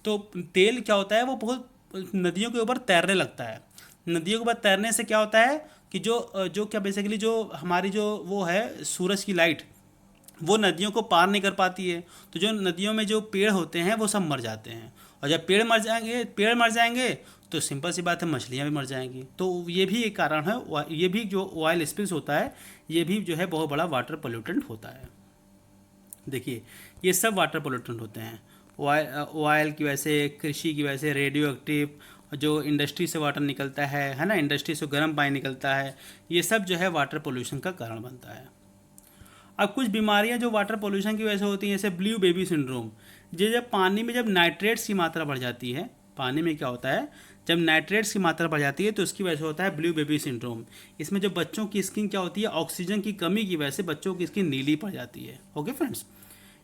तो तेल क्या होता है, वो बहुत नदियों के ऊपर तैरने लगता है। नदियों के ऊपर तैरने से क्या होता है कि जो जो क्या बेसिकली जो हमारी जो वो है सूरज की लाइट, वो नदियों को पार नहीं कर पाती है। तो जो नदियों में जो पेड़ होते हैं वो सब मर जाते हैं। और जब पेड़ मर जाएंगे तो सिंपल सी बात है, मछलियाँ भी मर जाएंगी। तो ये भी एक कारण है। ये भी जो ऑयल स्पिल्स होता है, ये भी जो है बहुत बड़ा वाटर पोल्यूटेंट होता है। देखिए, ये सब वाटर पोल्यूटेंट होते हैं। ऑयल की वजह से, कृषि की वजह से, रेडियो एक्टिव जो इंडस्ट्री से वाटर निकलता है ना, इंडस्ट्री से गर्म पानी निकलता है, ये सब जो है वाटर पोल्यूशन का कारण बनता है। अब कुछ बीमारियां जो वाटर पोल्यूशन की वजह से होती हैं, जैसे ब्लू बेबी सिंड्रोम। ये जब पानी में जब नाइट्रेट्स की मात्रा बढ़ जाती है, पानी में क्या होता है, जब नाइट्रेट्स की मात्रा बढ़ जाती है तो उसकी वजह से होता है ब्लू बेबी सिंड्रोम। इसमें जो बच्चों की स्किन क्या होती है, ऑक्सीजन की कमी की वजह से बच्चों की स्किन नीली पड़ जाती है। Okay friends.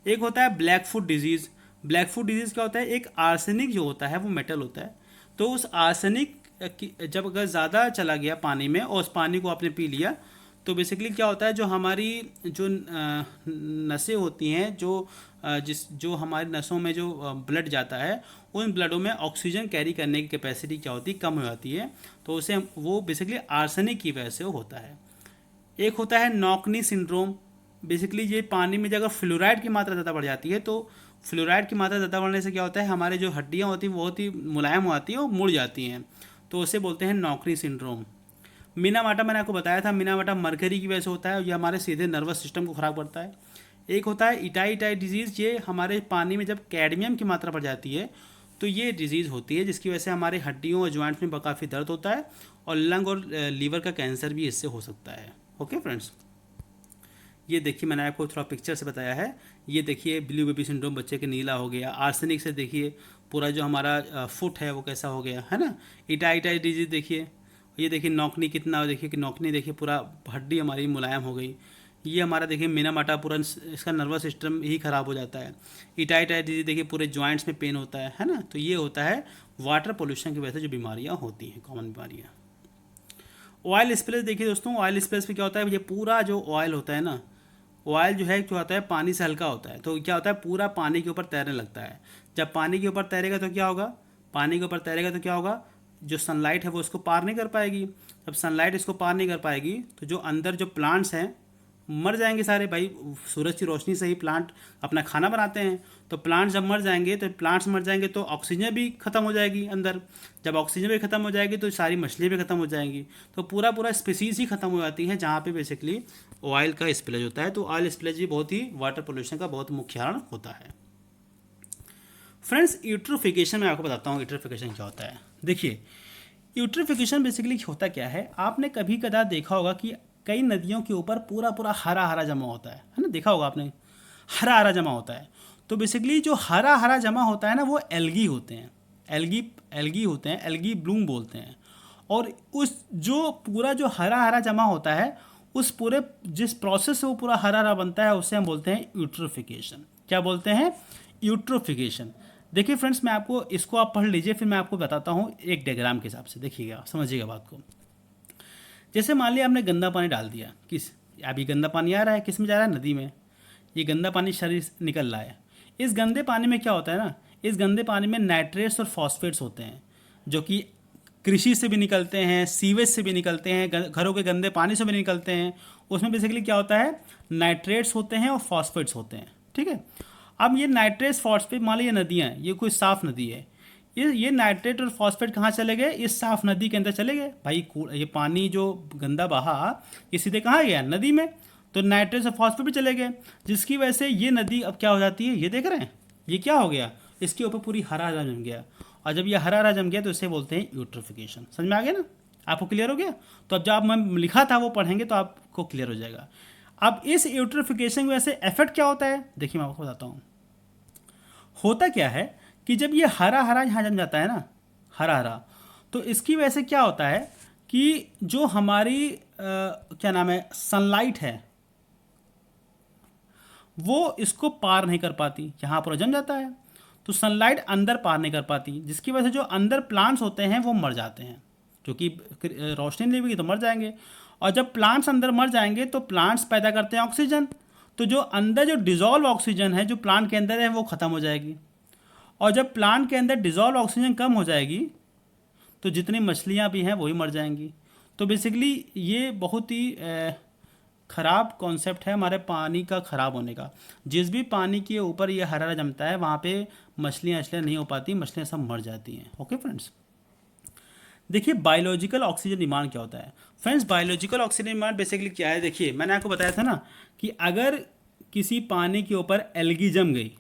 एक होता है black foot disease. Black foot disease क्या होता है, एक आर्सेनिक जो होता है वो मेटल होता है। तो उस आर्सेनिक जब अगर ज़्यादा चला गया पानी में और उस पानी को आपने पी लिया तो बेसिकली क्या होता है, जो हमारी जो नसें होती हैं, जो हमारी नसों में जो ब्लड जाता है, उन ब्लडों में ऑक्सीजन कैरी करने की कैपेसिटी क्या होती है, कम हो जाती है। तो उसे वो बेसिकली आर्सेनिक की वजह से होता है। एक होता है नॉकनी सिंड्रोम। बेसिकली ये पानी में जब अगर फ्लोराइड की मात्रा ज़्यादा बढ़ जाती है तो फ्लोराइड की मात्रा ज़्यादा बढ़ने से क्या होता है, हमारे जो हड्डियाँ होती हैं बहुत ही मुलायम हो जाती हैं और मुड़ जाती हैं। तो उसे बोलते हैं नॉकनी सिंड्रोम। मीनामाटा मैंने आपको बताया था, मीनामाटा मरकरी की वजह से होता है। ये हमारे सीधे नर्वस सिस्टम को ख़राब करता है। एक होता है इटाई डिजीज़। ये हमारे पानी में जब कैडमियम की मात्रा बढ़ जाती है तो ये डिजीज़ होती है, जिसकी वजह से हमारे हड्डियों और जॉइंट्स में काफ़ी दर्द होता है और लंग और लीवर का कैंसर भी इससे हो सकता है। Okay friends. ये देखिए, मैंने आपको थोड़ा पिक्चर से बताया है। ये देखिए ब्लू बेबी सिंड्रोम, बच्चे के नीला हो गया। आर्सेनिक से देखिए पूरा जो हमारा फुट है वो कैसा हो गया है ना। इटाई डिजीज देखिए। ये देखिए नौकनी कितना, देखिए कि नौकनी देखिए पूरा हड्डी हमारी मुलायम हो गई। ये हमारा देखिए मीनामाटा पूरा इसका नर्वस सिस्टम ही ख़राब हो जाता है। इटाई डिजीज देखिए पूरे जॉइंट्स में पेन होता है ना। तो ये होता है वाटर पोल्यूशन की वजह से जो बीमारियाँ होती हैं, कॉमन बीमारियाँ। ऑयल स्प्लेस देखिए दोस्तों, ऑयल स्प्लेस में क्या होता है, ये पूरा जो ऑयल होता है ना, ऑयल जो है क्या होता है, पानी से हल्का होता है। तो क्या होता है, पूरा पानी के ऊपर तैरने लगता है। जब पानी के ऊपर तैरेगा तो क्या होगा, पानी के ऊपर तैरेगा तो क्या होगा, जो सनलाइट है वो इसको पार नहीं कर पाएगी। जब सनलाइट इसको पार नहीं कर पाएगी तो जो अंदर जो प्लांट्स हैं मर जाएंगे सारे। भाई सूरज की रोशनी से ही प्लांट अपना खाना बनाते हैं। तो प्लांट्स जब मर जाएंगे तो ऑक्सीजन भी ख़त्म हो जाएगी अंदर। जब ऑक्सीजन भी ख़त्म हो जाएगी तो सारी मछलियाँ भी ख़त्म हो जाएंगी। तो पूरा स्पीसीज ही ख़त्म हो जाती है जहाँ पे बेसिकली ऑयल का स्पिलेज होता है। तो ऑयल स्पिलेज भी बहुत ही वाटर पोल्यूशन का बहुत मुख्य कारण होता है। फ्रेंड्स, यूट्रोफिकेशन में आपको बताता हूँ यूट्रोफिकेशन क्या होता है। देखिए, यूट्रोफिकेशन बेसिकली होता क्या है, आपने कभी कदा देखा होगा कि कई नदियों के ऊपर पूरा हरा हरा जमा होता है ना। देखा होगा आपने, हरा हरा जमा होता है। तो बेसिकली जो हरा हरा जमा होता है ना, वो एल्गी होते हैं। एल्गी होते हैं, एल्गी ब्लूम बोलते हैं। और उस जो पूरा जो हरा हरा जमा होता है, उस पूरे जिस प्रोसेस से वो पूरा हरा हरा बनता है उसे हम बोलते हैं यूट्रोफिकेशन। क्या बोलते हैं, यूट्रोफिकेशन। देखिए फ्रेंड्स, मैं आपको इसको आप पढ़ लीजिए, फिर मैं आपको बताता हूँ एक डायग्राम के हिसाब से। देखिएगा, समझिएगा बात को। जैसे मान लिया आपने गंदा पानी डाल दिया, अभी गंदा पानी आ रहा है, किस में जा रहा है, नदी में। ये गंदा पानी शरीर से निकल रहा है। इस गंदे पानी में क्या होता है ना, इस गंदे पानी में नाइट्रेट्स और फॉस्फेट्स होते हैं, जो कि कृषि से भी निकलते हैं, सीवेज से भी निकलते हैं, घरों के गंदे पानी से भी निकलते हैं। उसमें बेसिकली क्या होता है, नाइट्रेट्स होते हैं और फॉस्फेट्स होते हैं। ठीक है। अब ये नाइट्रेट्स फॉस्फेट, मान लीजिए नदियाँ, ये कोई साफ़ नदी है, ये नाइट्रेट और फॉस्फेट कहाँ चले गए, इस साफ नदी के अंदर चले गए भाई। ये पानी जो गंदा बहा ये सीधे कहाँ गया, नदी में। तो नाइट्रेट और फॉस्फेट भी चले गए, जिसकी वजह से ये नदी अब क्या हो जाती है, ये देख रहे हैं ये क्या हो गया, इसके ऊपर पूरी हरा हरा जम गया। और जब ये हरा हरा जम गया तो इसे बोलते हैं यूट्रोफिकेशन। समझ में आ गया ना, आपको क्लियर हो गया। तो अब जब मैं लिखा था वो पढ़ेंगे तो आपको क्लियर हो जाएगा। अब इस यूट्रोफिकेशन की वजह से इफेक्ट क्या होता है, देखिए मैं आपको बताता हूँ। होता क्या है कि जब ये हरा हरा यहाँ जम जाता है ना, हरा हरा, तो इसकी वजह से क्या होता है कि जो हमारी क्या नाम है, सनलाइट है, वो इसको पार नहीं कर पाती। यहाँ पर जम जाता है तो सनलाइट अंदर पार नहीं कर पाती, जिसकी वजह से जो अंदर प्लांट्स होते हैं वो मर जाते हैं, क्योंकि रोशनी नहीं मिलेगी तो मर जाएंगे। और जब प्लांट्स अंदर मर जाएंगे तो प्लांट्स पैदा करते हैं ऑक्सीजन, तो जो अंदर जो डिजॉल्व ऑक्सीजन है जो प्लांट के अंदर है वो ख़त्म हो जाएगी। और जब प्लांट के अंदर डिजॉल्व ऑक्सीजन कम हो जाएगी तो जितनी मछलियाँ भी हैं वही मर जाएंगी। तो बेसिकली ये बहुत ही ख़राब कॉन्सेप्ट है हमारे पानी का ख़राब होने का। जिस भी पानी के ऊपर ये हरा जमता है वहाँ पे मछलियाँ नहीं हो पाती, मछलियाँ सब मर जाती हैं। ओके फ्रेंड्स, देखिए बायोलॉजिकल ऑक्सीजन डिमांड क्या होता है। Friends, biological oxygen demand basically क्या है, देखिए मैंने आपको बताया था ना कि अगर किसी पानी के ऊपर एल्गी जम गई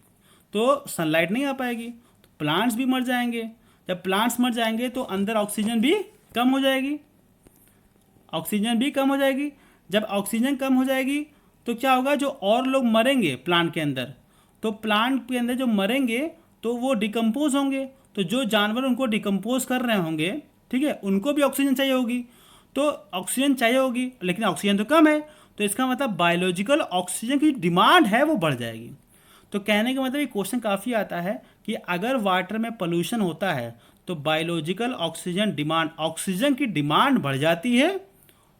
तो सनलाइट नहीं आ पाएगी, तो प्लांट्स भी मर जाएंगे। जब प्लांट्स मर जाएंगे तो अंदर ऑक्सीजन भी कम हो जाएगी, ऑक्सीजन भी कम हो जाएगी। जब ऑक्सीजन कम हो जाएगी तो क्या होगा, जो और लोग मरेंगे प्लांट के अंदर, तो प्लांट के अंदर जो मरेंगे तो वो डिकम्पोज होंगे। तो जो जानवर उनको डिकम्पोज कर रहे होंगे, ठीक है, उनको भी ऑक्सीजन चाहिए होगी। तो ऑक्सीजन चाहिए होगी लेकिन ऑक्सीजन तो कम है, तो इसका मतलब बायोलॉजिकल ऑक्सीजन की डिमांड है वो बढ़ जाएगी। तो कहने का मतलब ये क्वेश्चन काफ़ी आता है कि अगर वाटर में पोल्यूशन होता है तो बायोलॉजिकल ऑक्सीजन डिमांड, ऑक्सीजन की डिमांड बढ़ जाती है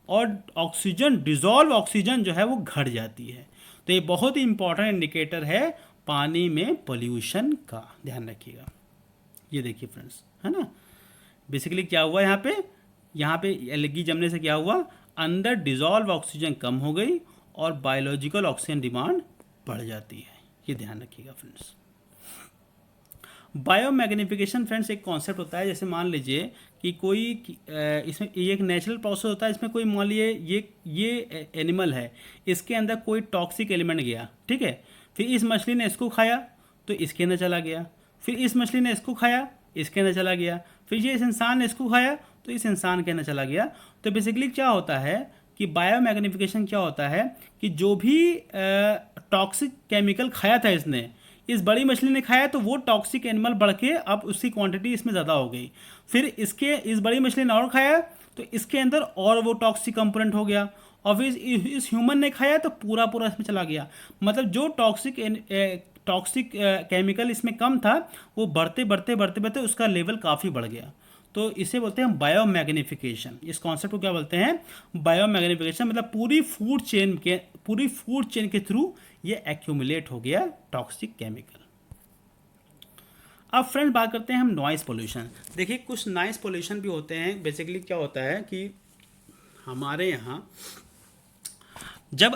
और ऑक्सीजन डिजॉल्व ऑक्सीजन जो है वो घट जाती है। तो ये बहुत ही इंपॉर्टेंट इंडिकेटर है पानी में पोल्यूशन का, ध्यान रखिएगा। ये देखिए फ्रेंड्स, है ना, बेसिकली क्या हुआ यहाँ पे एल्गी जमने से क्या हुआ, अंदर डिजॉल्व ऑक्सीजन कम हो गई और बायोलॉजिकल ऑक्सीजन डिमांड बढ़ जाती है। ये ध्यान रखिएगा फ्रेंड्स। बायोमैग्निफिकेशन फ्रेंड्स एक कॉन्सेप्ट होता है, जैसे मान लीजिए कि कोई इसमें ये एक नेचुरल प्रोसेस होता है, इसमें कोई मान लीजिए ये एनिमल है, इसके अंदर कोई टॉक्सिक एलिमेंट गया, ठीक है, फिर इस मछली ने इसको खाया तो इसके अंदर चला गया, फिर इस मछली ने इसको खाया इसके अंदर चला गया, फिर ये इस इंसान ने इसको खाया तो इस इंसान के अंदर चला गया। तो बेसिकली क्या होता है कि बायोमैग्निफिकेशन क्या होता है कि जो भी टॉक्सिक केमिकल खाया था इसने, इस बड़ी मछली ने खाया तो वो टॉक्सिक एनिमल बढ़ के अब उसकी क्वांटिटी इसमें ज़्यादा हो गई। फिर इस बड़ी मछली ने और खाया तो इसके अंदर और वो टॉक्सिक कंपोनेंट हो गया, और फिर इस ह्यूमन ने खाया तो पूरा पूरा इसमें चला गया। मतलब जो टॉक्सिक केमिकल इसमें कम था वो बढ़ते बढ़ते बढ़ते बढ़ते उसका लेवल काफ़ी बढ़ गया। तो इसे बोलते हैं बायोमैग्निफिकेशन। इस कॉन्सेप्ट को क्या बोलते हैं, बायोमैग्निफिकेशन। मतलब पूरी फूड चेन के थ्रू ये एक्यूमुलेट हो गया टॉक्सिक केमिकल। अब फ्रेंड बात करते हैं हम नॉइस पोल्यूशन। देखिए कुछ नॉइस पोल्यूशन भी होते हैं। बेसिकली क्या होता है कि हमारे यहाँ जब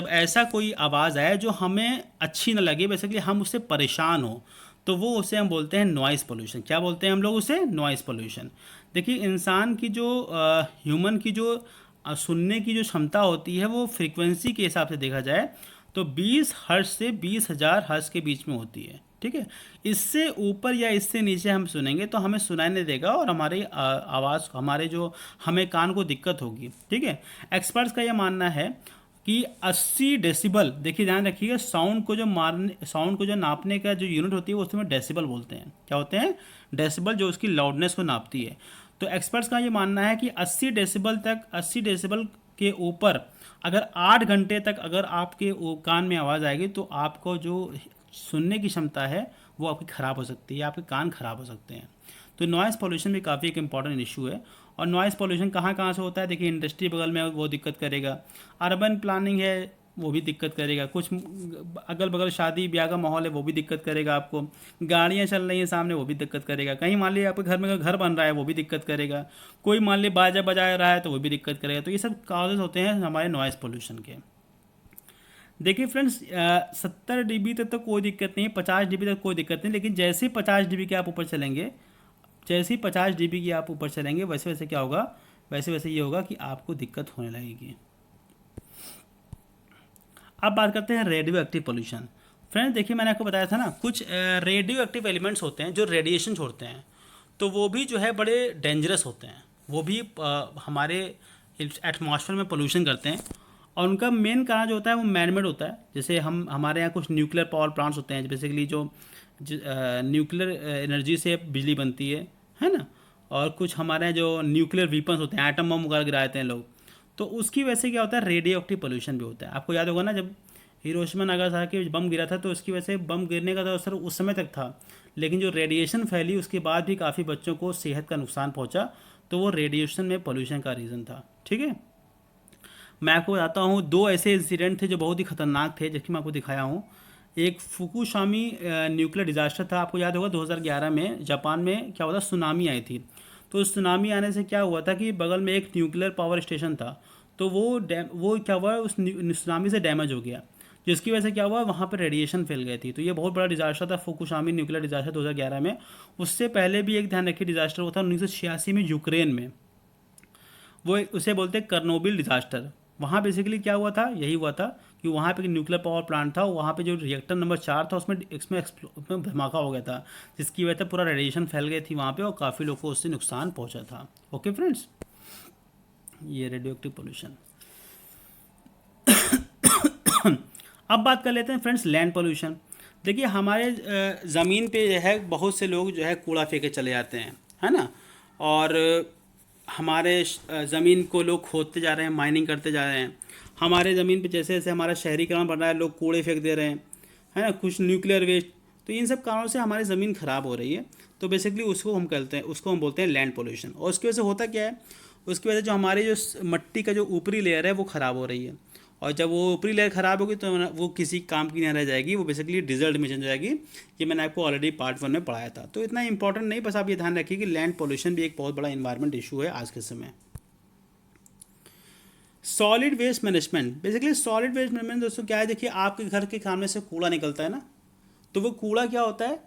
ऐसा कोई आवाज़ आए जो हमें अच्छी ना लगे, बेसिकली हम उससे परेशान हो, तो वो उसे हम बोलते हैं नॉइस पोल्यूशन। क्या बोलते हैं हम लोग उसे, नॉइस पोल्यूशन। देखिए इंसान की जो ह्यूमन की जो सुनने की जो क्षमता होती है वो फ्रीक्वेंसी के हिसाब से देखा जाए तो 20 हर्ट्ज से 20,000 हर्ट्ज के बीच में होती है, ठीक है। इससे ऊपर या इससे नीचे हम सुनेंगे तो हमें सुनाई नहीं देगा और हमारी आवाज़, हमें कान को दिक्कत होगी, ठीक है। एक्सपर्ट्स का यह मानना है कि 80 डेसिबल, देखिए ध्यान रखिएगा, साउंड को जो नापने का जो यूनिट होती है वो उसमें डेसिबल बोलते हैं। क्या होते हैं, डेसिबल, जो उसकी लाउडनेस को नापती है। तो एक्सपर्ट्स का ये मानना है कि 80 डेसिबल के ऊपर अगर 8 घंटे तक अगर आपके कान में आवाज़ आएगी तो आपको जो सुनने की क्षमता है वो आपकी ख़राब हो सकती है, आपके कान ख़राब हो सकते हैं। तो नॉइज़ पोल्यूशन भी काफ़ी एक इंपॉर्टेंट इशू है। और नॉइज़ पोल्यूशन कहाँ कहाँ से होता है, देखिए इंडस्ट्री बगल में वो दिक्कत करेगा, अर्बन प्लानिंग है वो भी दिक्कत करेगा, कुछ अगल बगल शादी ब्याह का माहौल है वो भी दिक्कत करेगा आपको, गाड़ियाँ चल रही हैं सामने वो भी दिक्कत करेगा, कहीं मान लीजिए आपके घर में घर बन रहा है वो भी दिक्कत करेगा, कोई मान लीजिए बाजा बजा रहा है तो वो भी दिक्कत करेगा। तो ये सब काजेज होते हैं हमारे नॉइज़ पोल्यूशन के। देखिए फ्रेंड्स, 70 dB तक तो कोई दिक्कत नहीं है, 50 dB तक कोई दिक्कत नहीं, लेकिन जैसे ही 50 dB के आप ऊपर चलेंगे, जैसे ही 50 dB की आप ऊपर चलेंगे, वैसे वैसे क्या होगा, वैसे वैसे ये होगा कि आपको दिक्कत होने लगेगी। अब बात करते हैं रेडियो एक्टिव पोल्यूशन। फ्रेंड्स देखिए, मैंने आपको बताया था ना, कुछ रेडियो एक्टिव एलिमेंट्स होते हैं जो रेडिएशन छोड़ते हैं, तो वो भी जो है बड़े डेंजरस होते हैं, वो भी हमारे एटमॉस्फेयर में पोल्यूशन करते हैं। और उनका मेन कारण जो होता है वो मैनमेड होता है। जैसे हमारे यहाँ कुछ न्यूक्लियर पावर प्लांट्स होते हैं, बेसिकली जो न्यूक्लियर एनर्जी से बिजली बनती है ना। और कुछ हमारे यहाँ जो न्यूक्लियर वीपन्स होते हैं, एटम बम वगैरह गिराए हैं लोग, तो उसकी वजह से क्या होता है, रेडियो एक्टिव पोल्यूशन भी होता है। आपको याद होगा ना, जब हिरोशिमा नागासाकी बम गिरा था, तो उसकी वजह से बम गिरने का तो असर उस समय तक था, लेकिन जो रेडिएशन फैली उसके बाद भी काफ़ी बच्चों को सेहत का नुकसान पहुंचा, तो वो रेडिएशन में पोल्यूशन का रीज़न था। ठीक है, मैं आपको बताता हूँ, दो ऐसे इंसिडेंट थे जो बहुत ही खतरनाक थे, जिसकी मैं आपको दिखाया हूँ। एक फुकुशिमा न्यूक्लियर डिजास्टर था, आपको याद होगा 2011 में जापान में क्या हुआ था, सुनामी आई थी। तो उस सुनामी आने से क्या हुआ था कि बगल में एक न्यूक्लियर पावर स्टेशन था, तो वो क्या हुआ, उस सुनामी से डैमेज हो गया, जिसकी वजह से क्या हुआ, वहाँ पर रेडिएशन फैल गई थी। तो ये बहुत बड़ा डिजास्टर था, फुकुशिमा न्यूक्लियर डिजास्टर 2011 में। उससे पहले भी एक ध्यान रखिए डिजास्टर हुआ था 1986 में यूक्रेन में, वो उसे बोलते हैं कर्नोबिल डिजास्टर। वहाँ बेसिकली क्या हुआ था, यही हुआ था कि वहाँ पे एक न्यूक्लियर पावर प्लांट था, वहाँ पे जो रिएक्टर नंबर 4 था उसमें धमाका हो गया था, जिसकी वजह से पूरा रेडिएशन फैल गई थी वहाँ पे, और काफ़ी लोगों को उससे नुकसान पहुँचा था। ओके फ्रेंड्स, ये रेडियो एक्टिव पोल्यूशन। अब बात कर लेते हैं फ्रेंड्स लैंड पोल्यूशन। देखिए, हमारे ज़मीन पे जो है बहुत से लोग जो है कूड़ा फेंके चले जाते हैं, है ना। और हमारे ज़मीन को लोग खोदते जा रहे हैं, माइनिंग करते जा रहे हैं। हमारे ज़मीन पे जैसे जैसे हमारा शहरीकरण बढ़ रहा है, लोग कूड़े फेंक दे रहे हैं, है ना, कुछ न्यूक्लियर वेस्ट। तो इन सब कारणों से हमारी ज़मीन ख़राब हो रही है। तो बेसिकली उसको हम बोलते हैं लैंड पोल्यूशन। और उसकी वजह से होता क्या है, उसकी वजह से जो हमारी जो मट्टी का जो ऊपरी लेयर है वो ख़राब हो रही है। और जब वो ऊपरी लेयर ख़राब होगी तो वो किसी काम की नहीं रह जाएगी, वो बेसिकली डिजर्ट में चेंज हो जाएगी। ये मैंने आपको ऑलरेडी पार्ट 1 में पढ़ाया था, तो इतना इंपॉर्टेंट नहीं, बस आप ये ध्यान रखिए कि लैंड पोल्यूशन भी एक बहुत बड़ा इन्वायरमेंट इशू है आज के समय। Solid waste management. Basically solid waste management दोस्तों क्या है, देखिए आपके घर के सामने से कूड़ा निकलता है ना, तो वो कूड़ा क्या होता है,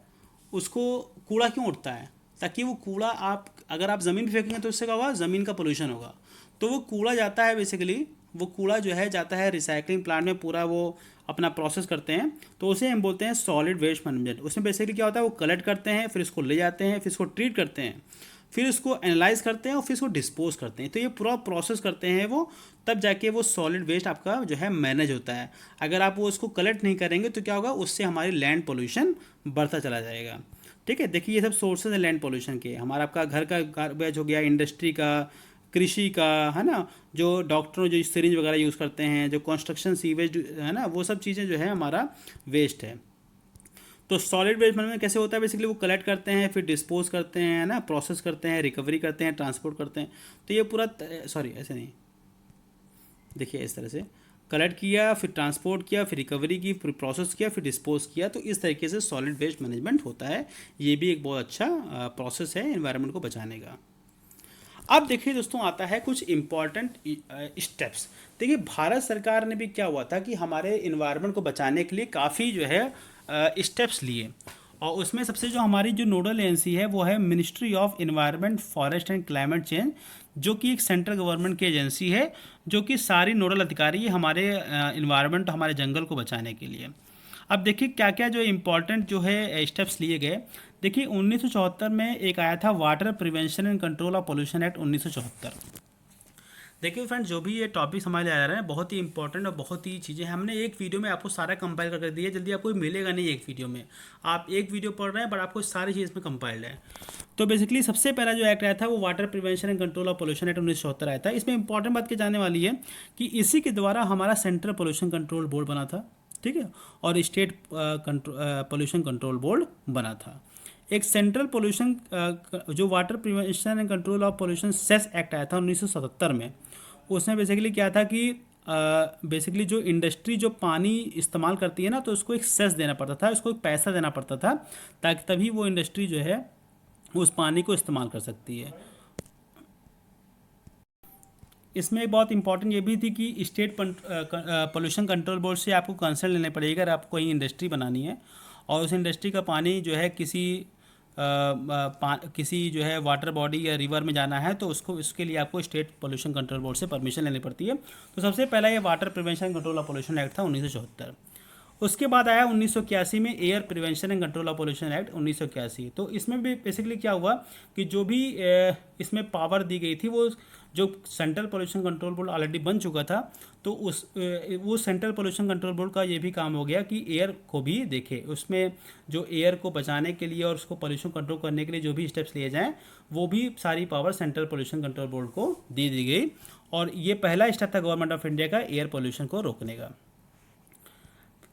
उसको कूड़ा क्यों उठता है, ताकि वो कूड़ा आप अगर आप ज़मीन पर फेंकेंगे तो उससे क्या होगा, ज़मीन का पोल्यूशन होगा। तो वो कूड़ा जाता है, बेसिकली वो कूड़ा जो है जाता है रिसाइकलिंग प्लांट में, पूरा वो अपना प्रोसेस करते हैं, तो उसे हम बोलते हैं सॉलिड वेस्ट मैनेजमेंट। उसमें बेसिकली क्या होता है, वो कलेक्ट करते हैं, फिर इसको ले जाते हैं, फिर इसको ट्रीट करते हैं, फिर इसको एनालाइज करते हैं, और फिर इसको डिस्पोज करते हैं। तो ये पूरा प्रोसेस करते हैं वो, तब जाके वो सॉलिड वेस्ट आपका जो है मैनेज होता है। अगर आप वो उसको कलेक्ट नहीं करेंगे तो क्या होगा, उससे हमारी लैंड पोल्यूशन बढ़ता चला जाएगा। ठीक है, देखिए ये सब सोर्सेज हैं लैंड पोल्यूशन के। हमारा आपका घर का गार्बेज हो गया, इंडस्ट्री का, कृषि का, है ना, जो डॉक्टरों जो सिरिंज वगैरह यूज़ करते हैं, जो कंस्ट्रक्शन सीवेज है ना, वो सब चीज़ें जो है हमारा वेस्ट है। तो सॉलिड वेस्ट मैनेजमेंट कैसे होता है, बेसिकली वो कलेक्ट करते हैं, फिर डिस्पोज करते हैं, है ना, प्रोसेस करते हैं, रिकवरी करते हैं, ट्रांसपोर्ट करते हैं। तो ये पूरा, सॉरी ऐसे नहीं, देखिए इस तरह से कलेक्ट किया, फिर ट्रांसपोर्ट किया, फिर रिकवरी की, फिर प्रोसेस किया, फिर डिस्पोज किया। तो इस तरीके से सॉलिड वेस्ट मैनेजमेंट होता है। ये भी एक बहुत अच्छा प्रोसेस है एनवायरनमेंट को बचाने का। अब देखिए दोस्तों, आता है कुछ इम्पॉर्टेंट स्टेप्स। देखिए भारत सरकार ने भी क्या हुआ था कि हमारे इन्वायरमेंट को बचाने के लिए काफ़ी जो है स्टेप्स लिए। और उसमें सबसे जो हमारी जो नोडल एजेंसी है वो है ministry of environment, forest and climate change, जो कि एक सेंट्रल गवर्नमेंट की एजेंसी है, जो कि सारी नोडल अधिकारी है हमारे इन्वायरमेंट, हमारे जंगल को बचाने के लिए। अब देखिए क्या क्या जो इम्पोर्टेंट जो है स्टेप्स लिए गए। देखिए 1974 में एक आया था water prevention and control of pollution act 1974। देखिए फ्रेंड्स, जो भी ये टॉपिक्स हमारे लिए आ रहे हैं बहुत ही इंपॉर्टेंट और बहुत ही चीज़ें हमने एक वीडियो में आपको सारा कंपाइल करके दिया है। जल्दी आपको मिलेगा नहीं एक वीडियो में, आप एक वीडियो पढ़ रहे हैं बट आपको सारी चीज़ में कंपाइल्ड है। तो बेसिकली सबसे पहला जो एक्ट आया था वो water prevention and control of pollution act 1974 आया था। इसमें इंपॉर्टेंट बात की जाने वाली है कि इसी के द्वारा हमारा सेंट्रल पोल्यूशन कंट्रोल बोर्ड बना था, ठीक है, और स्टेट पोल्यूशन कंट्रोल बोर्ड बना था। एक सेंट्रल पोल्यूशन जो water prevention and control of pollution cess act आया था 1977 में। उसमें बेसिकली क्या था कि बेसिकली जो इंडस्ट्री जो पानी इस्तेमाल करती है ना, तो उसको एक सेस देना पड़ता था, उसको एक पैसा देना पड़ता था, ताकि तभी वो इंडस्ट्री जो है उस पानी को इस्तेमाल कर सकती है। इसमें एक बहुत इंपॉर्टेंट ये भी थी कि स्टेट पोल्यूशन कंट्रोल बोर्ड से आपको कंसर्न लेने पड़ेगा अगर आपको कोई इंडस्ट्री बनानी है और उस इंडस्ट्री का पानी जो है किसी जो है वाटर बॉडी या रिवर में जाना है तो उसको उसके लिए आपको स्टेट पोल्यूशन कंट्रोल बोर्ड से परमिशन लेनी पड़ती है। तो सबसे पहला ये water prevention control of pollution act था 1974। उसके बाद आया 1981 में air prevention and control of pollution act 1981। तो इसमें भी बेसिकली क्या हुआ कि जो भी इसमें पावर दी गई थी वो जो central pollution control board already बन चुका था तो वो सेंट्रल पोल्यूशन कंट्रोल बोर्ड का ये भी काम हो गया कि एयर को भी देखे, उसमें जो एयर को बचाने के लिए और उसको पोल्यूशन कंट्रोल करने के लिए जो भी स्टेप्स लिए जाएँ वो भी सारी power central pollution control board को दे दी गई। और ये पहला स्टेप था गवर्नमेंट ऑफ इंडिया का एयर पोल्यूशन को रोकने का।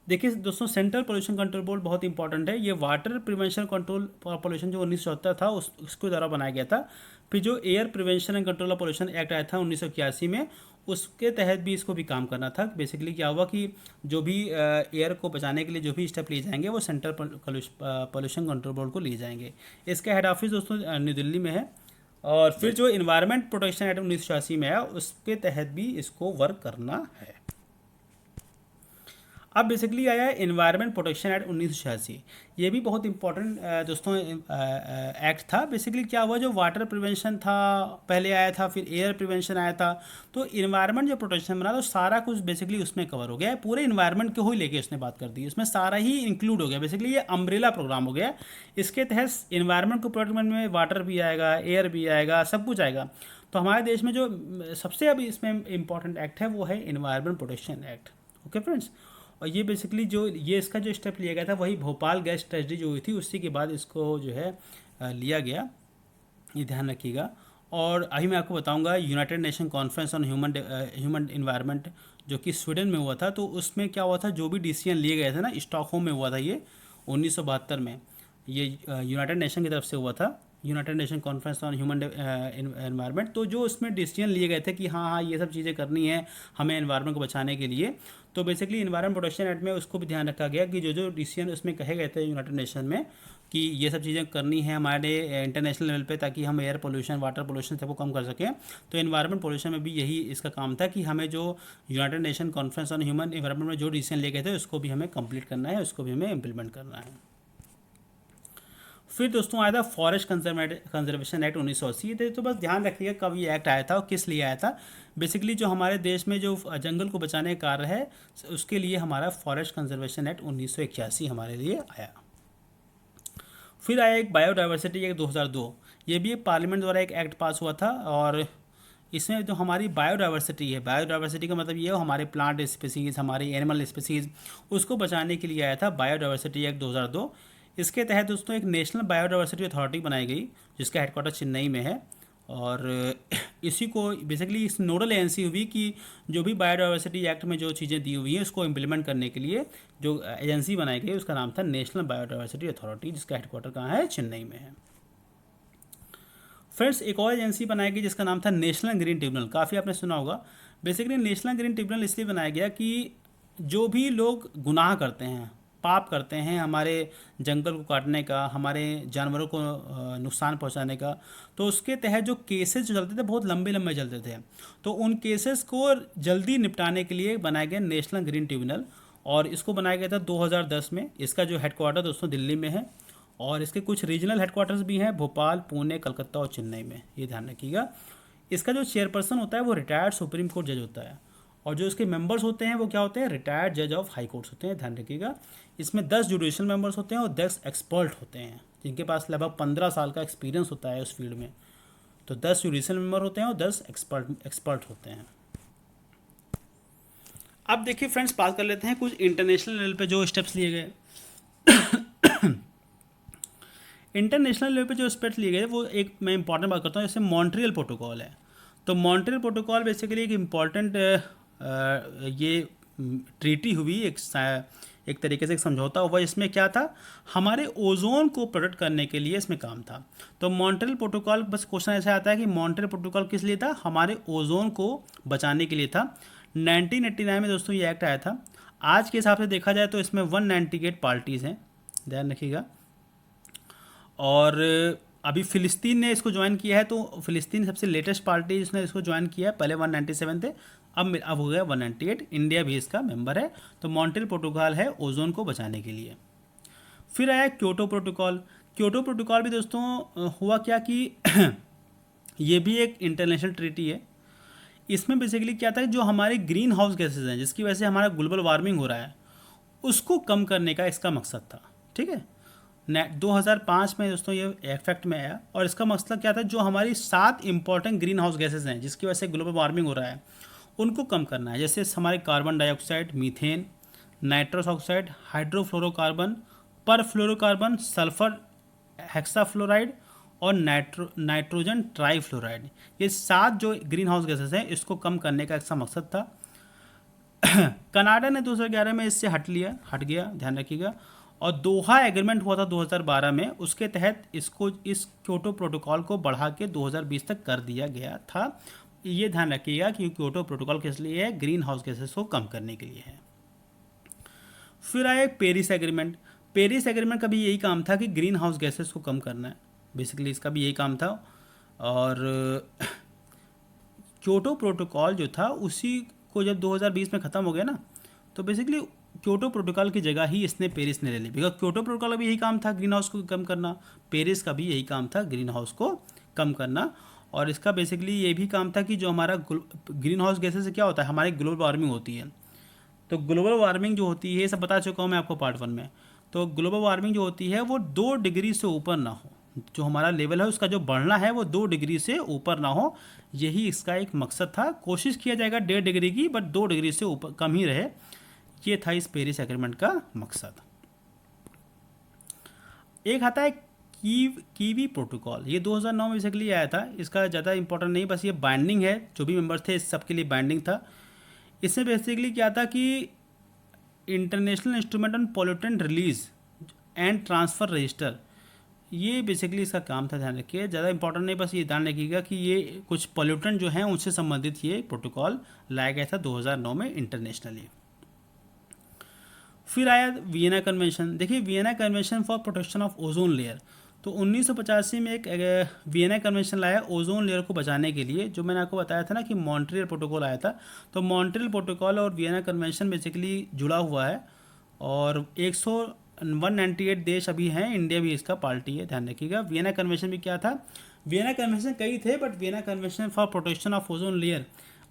देखिए दोस्तों, सेंट्रल पोल्यूशन कंट्रोल बोर्ड बहुत इंपॉर्टेंट है। ये वाटर प्रिवेंशन कंट्रोल पोल्यूशन जो 1974 था उसके द्वारा बनाया गया था। फिर जो air prevention and control of pollution act आया था 1981 में, उसके तहत भी इसको भी काम करना था। बेसिकली क्या हुआ कि जो भी एयर को बचाने के लिए जो भी स्टेप लिए जाएंगे वो सेंट्रल पोल्यूशन कंट्रोल बोर्ड को लिए जाएंगे। इसका हेड ऑफिस दोस्तों न्यू दिल्ली में है। और फिर जो इन्वायरमेंट प्रोटेक्शन एक्ट 1986 में आया उसके तहत भी इसको वर्क करना है। अब बेसिकली आया है इन्वायरमेंट प्रोटेक्शन एक्ट 1986। ये भी बहुत इंपॉर्टेंट दोस्तों एक्ट था। बेसिकली क्या हुआ, जो वाटर प्रिवेंशन था पहले आया था, फिर एयर प्रिवेंशन आया था, तो इन्वायरमेंट जो प्रोटेक्शन बना तो सारा कुछ बेसिकली उसमें कवर हो गया है। पूरे इन्वायरमेंट को ही लेके उसने बात कर दी, उसमें सारा ही इंक्लूड हो गया। बेसिकली ये अम्ब्रेला प्रोग्राम हो गया। इसके तहत इन्वायरमेंट को प्रोटेक्ट करने में वाटर भी आएगा, एयर भी आएगा, सब कुछ आएगा। तो हमारे देश में जो सबसे अभी इसमें इंपॉर्टेंट एक्ट है वो है environment protection act. Okay friends, और ये बेसिकली जो ये इसका जो स्टेप लिया गया था वही भोपाल गैस ट्रेजेडी जो हुई थी उसी के बाद इसको जो है लिया गया, ये ध्यान रखिएगा। और अभी मैं आपको बताऊंगा United nation conference on human environment जो कि स्वीडन में हुआ था, तो उसमें क्या हुआ था, जो भी डिसीजन लिए गए थे ना, स्टॉकहोम में हुआ था ये 1972 में, ये यूनाइटेड नेशन की तरफ से हुआ था, United nation conference on human environment. तो जो उसमें डिसीजन लिए गए थे कि हाँ हाँ ये सब चीज़ें करनी है हमें एनवायरनमेंट को बचाने के लिए, तो बेसिकली एनवायरनमेंट प्रोटेक्शन एक्ट में उसको भी ध्यान रखा गया कि जो जो डिसीजन उसमें कहे गए थे यूनाइटेड नेशन में कि ये सब चीज़ें करनी है हमारे इंटरनेशनल लेवल पे ताकि हम एयर पोल्यूशन, वाटर पोल्यूशन सबको कम कर सकें। तो एनवायरनमेंट पोल्यूशन में भी यही इसका काम था कि हमें जो United nation conference on human environment में जो डिसीजन लिए गए थे उसको भी हमें कंप्लीट करना है, उसको भी हमें इम्प्लीमेंट करना है। फिर दोस्तों आया था फॉरेस्ट कंजर्वेशन एक्ट 1980। तो बस ध्यान रखिएगा कब ये एक्ट आया था और किस लिए आया था। बेसिकली जो हमारे देश में जो जंगल को बचाने का कार्य है उसके लिए हमारा फॉरेस्ट कंजर्वेशन एक्ट 1981 हमारे लिए आया। फिर आया एक बायोडाइवर्सिटी एक्ट 2002। ये भी पार्लियामेंट द्वारा एक एक्ट पास हुआ था और इसमें जो हमारी बायोडाइवर्सिटी है, बायोडाइवर्सिटी का मतलब ये है हमारे प्लांट स्पीसीज़, हमारी एनिमल स्पीसीज़, उसको बचाने के लिए आया था बायोडाइवर्सिटी एक्ट 2002। इसके तहत दोस्तों एक नेशनल बायोडाइवर्सिटी अथॉरिटी बनाई गई जिसका हेडक्वार्टर चेन्नई में है। और इसी को बेसिकली इस नोडल एजेंसी हुई कि जो भी बायोडाइवर्सिटी एक्ट में जो चीज़ें दी हुई हैं उसको इम्प्लीमेंट करने के लिए जो एजेंसी बनाई गई उसका नाम था नेशनल बायोडाइवर्सिटी अथॉरिटी, जिसका हेडक्वार्टर कहाँ है, चेन्नई में है। फ्रेंड्स एक और एजेंसी बनाई गई जिसका नाम था नेशनल ग्रीन ट्रिब्यूनल, काफ़ी आपने सुना होगा। बेसिकली नेशनल ग्रीन ट्रिब्यूनल इसलिए बनाया गया कि जो भी लोग गुनाह करते हैं, पाप करते हैं, हमारे जंगल को काटने का, हमारे जानवरों को नुकसान पहुंचाने का, तो उसके तहत जो केसेस जो चलते थे बहुत लंबे लंबे चलते थे, तो उन केसेस को जल्दी निपटाने के लिए बनाया गया नेशनल ग्रीन ट्रिब्यूनल। और इसको बनाया गया था 2010 में। इसका जो हेडक्वार्टर दोस्तों दिल्ली में है और इसके कुछ रीजनल हेडक्वार्टर्स भी हैं भोपाल, पुणे, कलकत्ता और चेन्नई में, ये ध्यान रखिएगा। इसका जो चेयरपर्सन होता है वो रिटायर्ड सुप्रीम कोर्ट जज होता है और जो इसके मेंबर्स होते हैं वो क्या होते हैं, रिटायर्ड जज ऑफ हाई कोर्ट्स होते हैं, ध्यान रखिएगा। इसमें 10 जुडिशियल मेंबर्स होते हैं और 10 एक्सपर्ट होते हैं जिनके पास लगभग 15 साल का एक्सपीरियंस होता है उस फील्ड में। तो 10 जुडिशियल मेंबर होते हैं और 10 एक्सपर्ट होते हैं। अब देखिए फ्रेंड्स, बात कर लेते हैं कुछ इंटरनेशनल लेवल पे जो स्टेप्स लिए गए। इंटरनेशनल लेवल पे जो स्टेप्स लिए गए वो एक मैं इंपॉर्टेंट बात करता हूँ, जैसे मॉन्ट्रियल प्रोटोकॉल है। तो मॉन्ट्रियल प्रोटोकॉल बेसिकली एक इम्पॉर्टेंट ये ट्रीटी हुई, एक तरीके से एक समझौता हुआ, जिसमें क्या था, हमारे ओजोन को प्रोटेक्ट करने के लिए इसमें काम था। तो मॉन्ट्रियल प्रोटोकॉल, बस क्वेश्चन ऐसा आता है कि मॉन्ट्रियल प्रोटोकॉल किस लिए था, हमारे ओजोन को बचाने के लिए था। 1989 में दोस्तों ये एक्ट आया था। आज के हिसाब से देखा जाए तो इसमें 198 पार्टीज़ हैं, ध्यान रखिएगा। और अभी फ़िलिस्तीन ने इसको ज्वाइन किया है, तो फ़िलिस्तीन सबसे लेटेस्ट पार्टी जिसने इसको ज्वाइन किया है। पहले 197 थे, अब हो गया 198। इंडिया भी इसका मेंबर है। तो मॉन्ट्रियल प्रोटोकॉल है ओजोन को बचाने के लिए। फिर आया क्योटो प्रोटोकॉल। क्योटो प्रोटोकॉल भी दोस्तों हुआ क्या कि ये भी एक इंटरनेशनल ट्रीटी है। इसमें बेसिकली क्या था, जो हमारे ग्रीन हाउस गैसेज हैं जिसकी वजह से हमारा ग्लोबल वार्मिंग हो रहा है, उसको कम करने का इसका मकसद था। ठीक है, 2005 में दोस्तों ये इफेक्ट में आया। और इसका मकसद क्या था, जो हमारी 7 इंपॉर्टेंट ग्रीन हाउस गैसेज हैं जिसकी वजह से ग्लोबल वार्मिंग हो रहा है, उनको कम करना है। जैसे हमारे carbon dioxide, methane, nitrous oxide, hydrofluorocarbon, perfluorocarbon, sulphur hexafluoride और नाइट्रोजन ट्राईफ्लोराइड, ये 7 जो ग्रीन हाउस गैसेस हैं इसको कम करने का इसका मकसद था। कनाडा ने 2011 में इससे हट गया, ध्यान रखिएगा। और दोहा एग्रीमेंट हुआ था 2012 में, उसके तहत इस क्योटो प्रोटोकॉल को बढ़ा के 2020 तक कर दिया गया था। ये ध्यान रखिएगा कि क्योटो प्रोटोकॉल किस लिए है, ग्रीन हाउस गैसेस को कम करने के लिए है। फिर आया पेरिस एग्रीमेंट। पेरिस एग्रीमेंट का भी यही काम था कि ग्रीन हाउस गैसेस को कम करना है, बेसिकली इसका भी यही काम था। और क्योटो प्रोटोकॉल जो था उसी को जब 2020 में ख़त्म हो गया ना, तो बेसिकली क्योटो प्रोटोकॉल की जगह ही इसने पेरिस ने ले ली। बिकॉज क्योटो प्रोटोकॉल का भी यही काम था ग्रीन हाउस को कम करना, पेरिस का भी यही काम था ग्रीन हाउस को कम करना। और इसका बेसिकली ये भी काम था कि जो हमारा ग्रीन हाउस गैसेस से क्या होता है, हमारी ग्लोबल वार्मिंग होती है। तो ग्लोबल वार्मिंग जो होती है, ये सब बता चुका हूँ मैं आपको पार्ट 1 में। तो ग्लोबल वार्मिंग जो होती है वो 2 डिग्री से ऊपर ना हो, जो हमारा लेवल है उसका जो बढ़ना है वो 2 डिग्री से ऊपर ना हो। यही इसका एक मकसद था। कोशिश किया जाएगा 1.5 डिग्री की, बट 2 डिग्री से ऊपर कम ही रहे। ये था इस पेरिस एग्रीमेंट का मकसद। एक आता है कीवी प्रोटोकॉल। ये 2009 में बेसिकली आया था। इसका ज़्यादा इंपॉर्टेंट नहीं, बस ये बाइंडिंग है, जो भी मेंबर थे इस सब के लिए बाइंडिंग था। इसमें बेसिकली क्या था कि international instrument on pollutant release and transfer register, ये बेसिकली इसका काम था। ध्यान रखिए, ज़्यादा इंपॉर्टेंट नहीं, बस ये ध्यान रखिएगा कि ये कुछ पोल्यूटेंट जो हैं उनसे संबंधित ये प्रोटोकॉल लाया गया था 2009 में इंटरनेशनली। फिर आया वियना कन्वेंशन। देखिए, Vienna convention for protection of ozone layer. तो 1985 में एक वियना कन्वेंशन लाया ओजोन लेयर को बचाने के लिए। जो मैंने आपको बताया था ना कि मॉन्ट्रियल प्रोटोकॉल आया था, तो मॉन्ट्रियल प्रोटोकॉल और वियना कन्वेंशन बेसिकली जुड़ा हुआ है। और 198 देश अभी हैं, इंडिया भी इसका पार्टी है, ध्यान रखिएगा। वियना कन्वेंशन भी क्या था, वियना कन्वेंशन कई थे, but Vienna convention for protection of ozone layer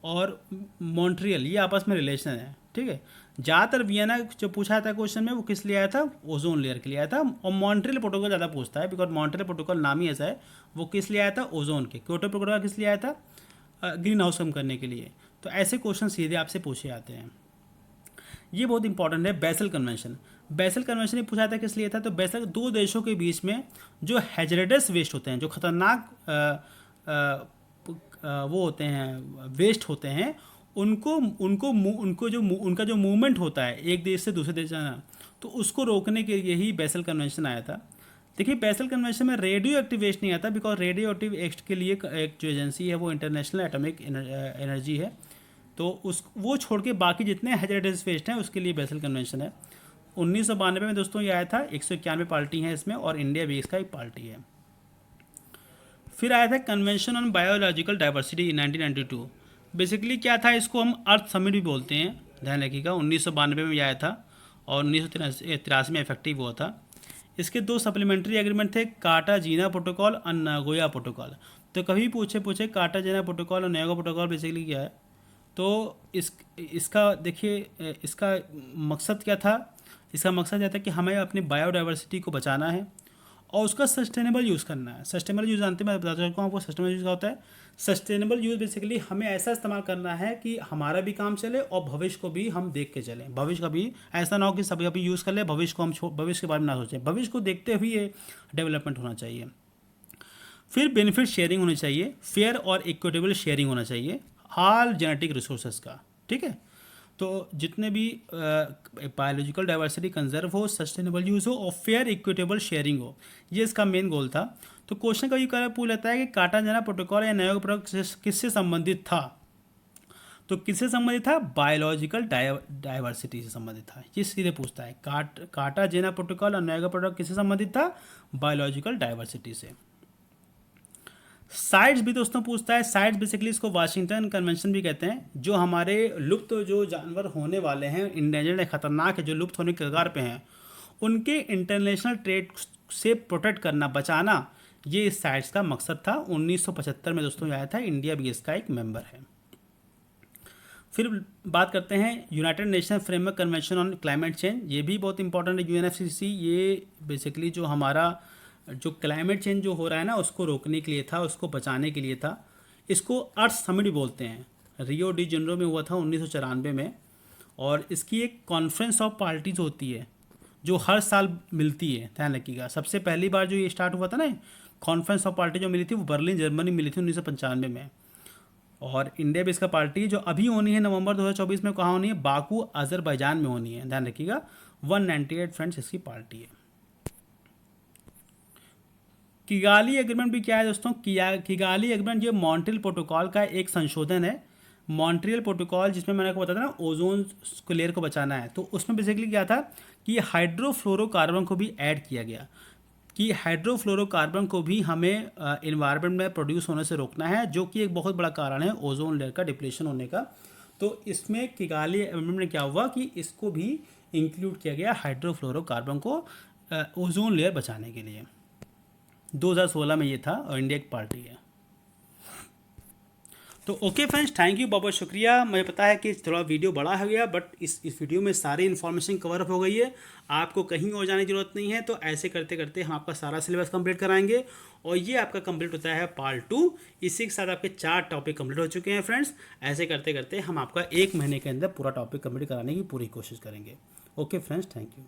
और मॉन्ट्रियल ये आपस में रिलेशन है। ठीक है, ज़्यादातर वियना जो पूछा था क्वेश्चन में वो किस लिए आया था, ओजोन लेयर के लिए आया था। और मॉन्ट्रियल प्रोटोकॉल ज़्यादा पूछता है, बिकॉज मॉन्ट्रियल प्रोटोकॉल नाम ही ऐसा है। वो किस लिए आया था, ओजोन के। क्योटो प्रोटोकॉल किस लिए आया था, ग्रीन हाउस कम करने के लिए। तो ऐसे क्वेश्चन सीधे आपसे पूछे जाते हैं। ये बहुत इंपॉर्टेंट है। बेसल कन्वेंशन, बेसल कन्वेंशन पूछा था किस लिए था, तो बेसल 2 देशों के बीच में जो हैजरडस वेस्ट होते हैं, जो खतरनाक वो होते हैं, वेस्ट होते हैं, उनको जो उनका जो मूवमेंट होता है एक देश से दूसरे देश जाना, तो उसको रोकने के लिए ही बेसल कन्वेंशन आया था। देखिए, बेसल कन्वेंशन में रेडियो एक्टिव वेस्ट नहीं आता, बिकॉज रेडियो एक्टिव वेस्ट के लिए एक जो एजेंसी है वो इंटरनेशनल एटॉमिक एनर्जी है। तो वो छोड़ के बाकी जितने हैजरडस वेस्ट हैं उसके लिए बेसल कन्वेंशन है। 1992 में दोस्तों ये आया था। 191 पार्टी हैं इसमें, और इंडिया भी इसका एक पार्टी है। फिर आया था convention on biological diversity 1992। Basically क्या था, इसको हम अर्थ समिट भी बोलते हैं, ध्यान रखिएगा। 1992 में आया था और 1983 में इफेक्टिव हुआ था। इसके 2 सप्लीमेंट्री एग्रीमेंट थे, कार्टाजीना प्रोटोकॉल और नागोया प्रोटोकॉल। तो कभी पूछे कार्टाजीना प्रोटोकॉल और नागोया प्रोटोकॉल बेसिकली क्या है, तो इसका देखिए, इसका मकसद क्या था। इसका मकसद यह था कि हमें अपनी बायोडाइवर्सिटी को बचाना है और उसका सस्टेनेबल यूज़ करना है। सस्टेनेबल यूज़ जानते हैं, मैं बता चुका हूँ आपको सस्टेनेबल यूज़ क्या होता है। सस्टेनेबल यूज़ बेसिकली हमें ऐसा इस्तेमाल करना है कि हमारा भी काम चले और भविष्य को भी हम देख के चलें। भविष्य का भी ऐसा ना हो कि सभी अभी यूज़ कर ले, भविष्य को हम भविष्य के बारे में ना सोचें। भविष्य को देखते हुए डेवलपमेंट होना चाहिए। फिर बेनिफिट शेयरिंग होनी चाहिए, फेयर और इक्विटेबल शेयरिंग होना चाहिए ऑल जेनेटिक रिसोर्सेज का। ठीक है, तो जितने भी बायोलॉजिकल डाइवर्सिटी कंजर्व हो, सस्टेनेबल यूज़ हो और फेयर इक्विटेबल शेयरिंग हो, ये इसका मेन गोल था। तो क्वेश्चन कभी कभी पूछ लेता है कि कार्टाजेना प्रोटोकॉल या नागोया प्रोटोकॉल किससे संबंधित था, तो किससे संबंधित था, बायोलॉजिकल डाइवर्सिटी से संबंधित था। ये सीधे पूछता है। कार्टाजेना प्रोटोकॉल और नागोया प्रोटोकॉल किससे संबंधित था, बायोलॉजिकल डाइवर्सिटी से। साइट्स भी दोस्तों पूछता है। साइट्स बेसिकली इसको वाशिंगटन कन्वेंशन भी कहते हैं। जो हमारे लुप्त जो जानवर होने वाले हैं, इंडेंजर्ड है, खतरनाक है, जो लुप्त होने के कगार पे हैं, उनके इंटरनेशनल ट्रेड से प्रोटेक्ट करना, बचाना, ये इस साइट्स का मकसद था। 1975 में दोस्तों आया था। इंडिया भी इसका एक मेंबर है। फिर बात करते हैं United nation framework convention on climate change. ये भी बहुत इंपॉर्टेंट है, यूएनएफसीसी। ये बेसिकली जो हमारा जो क्लाइमेट चेंज जो हो रहा है ना, उसको रोकने के लिए था, उसको बचाने के लिए था। इसको अर्थ समिट भी बोलते हैं। रियो डी जेनेरो में हुआ था 1994 में। और इसकी एक कॉन्फ्रेंस ऑफ पार्टीज होती है जो हर साल मिलती है, ध्यान रखिएगा। सबसे पहली बार जो ये स्टार्ट हुआ था ना, कॉन्फ्रेंस ऑफ पार्टी जो मिली थी, वो बर्लिन जर्मनी मिली थी 1995 में। और इंडिया भी इसका पार्टी है। जो अभी होनी है नवंबर 2024 में, कहाँ होनी है? बाकू अजरबैजान में होनी है, ध्यान रखिएगा। 198 फ्रेंड्स इसकी पार्टी है। किगाली एग्रीमेंट भी क्या है दोस्तों? किगाली एग्रीमेंट ये मॉन्ट्रियल प्रोटोकॉल का एक संशोधन है। मॉन्ट्रियल प्रोटोकॉल, जिसमें मैंने आपको बताया था ना, ओजोन लेयर को बचाना है, तो उसमें बेसिकली क्या था कि हाइड्रोफ्लोरोकार्बन को भी ऐड किया गया कि हाइड्रोफ्लोरोकार्बन को भी हमें इन्वायरमेंट में प्रोड्यूस होने से रोकना है, जो कि एक बहुत बड़ा कारण है ओजोन लेयर का डिप्लेशन होने का। तो इसमें किगाली एग्रीमेंट में क्या हुआ कि इसको भी इंक्लूड किया गया, हाइड्रोफ्लोरोकार्बन को ओजोन लेयर बचाने के लिए। 2016 में ये था और इंडिया की पार्टी है। तो ओके फ्रेंड्स, थैंक यू, बहुत बहुत शुक्रिया। मुझे पता है कि थोड़ा वीडियो बड़ा हो गया, बट इस वीडियो में सारी इन्फॉर्मेशन कवर अप हो गई है। आपको कहीं और जाने की जरूरत नहीं है। तो ऐसे करते करते हम आपका सारा सिलेबस कंप्लीट कराएंगे और ये आपका कंप्लीट होता है पार्ट 2। इसी के साथ आपके 4 टॉपिक कंप्लीट हो चुके हैं फ्रेंड्स। ऐसे करते करते हम आपका 1 महीने के अंदर पूरा टॉपिक कंप्लीट कराने की पूरी कोशिश करेंगे। Okay friends, thank you.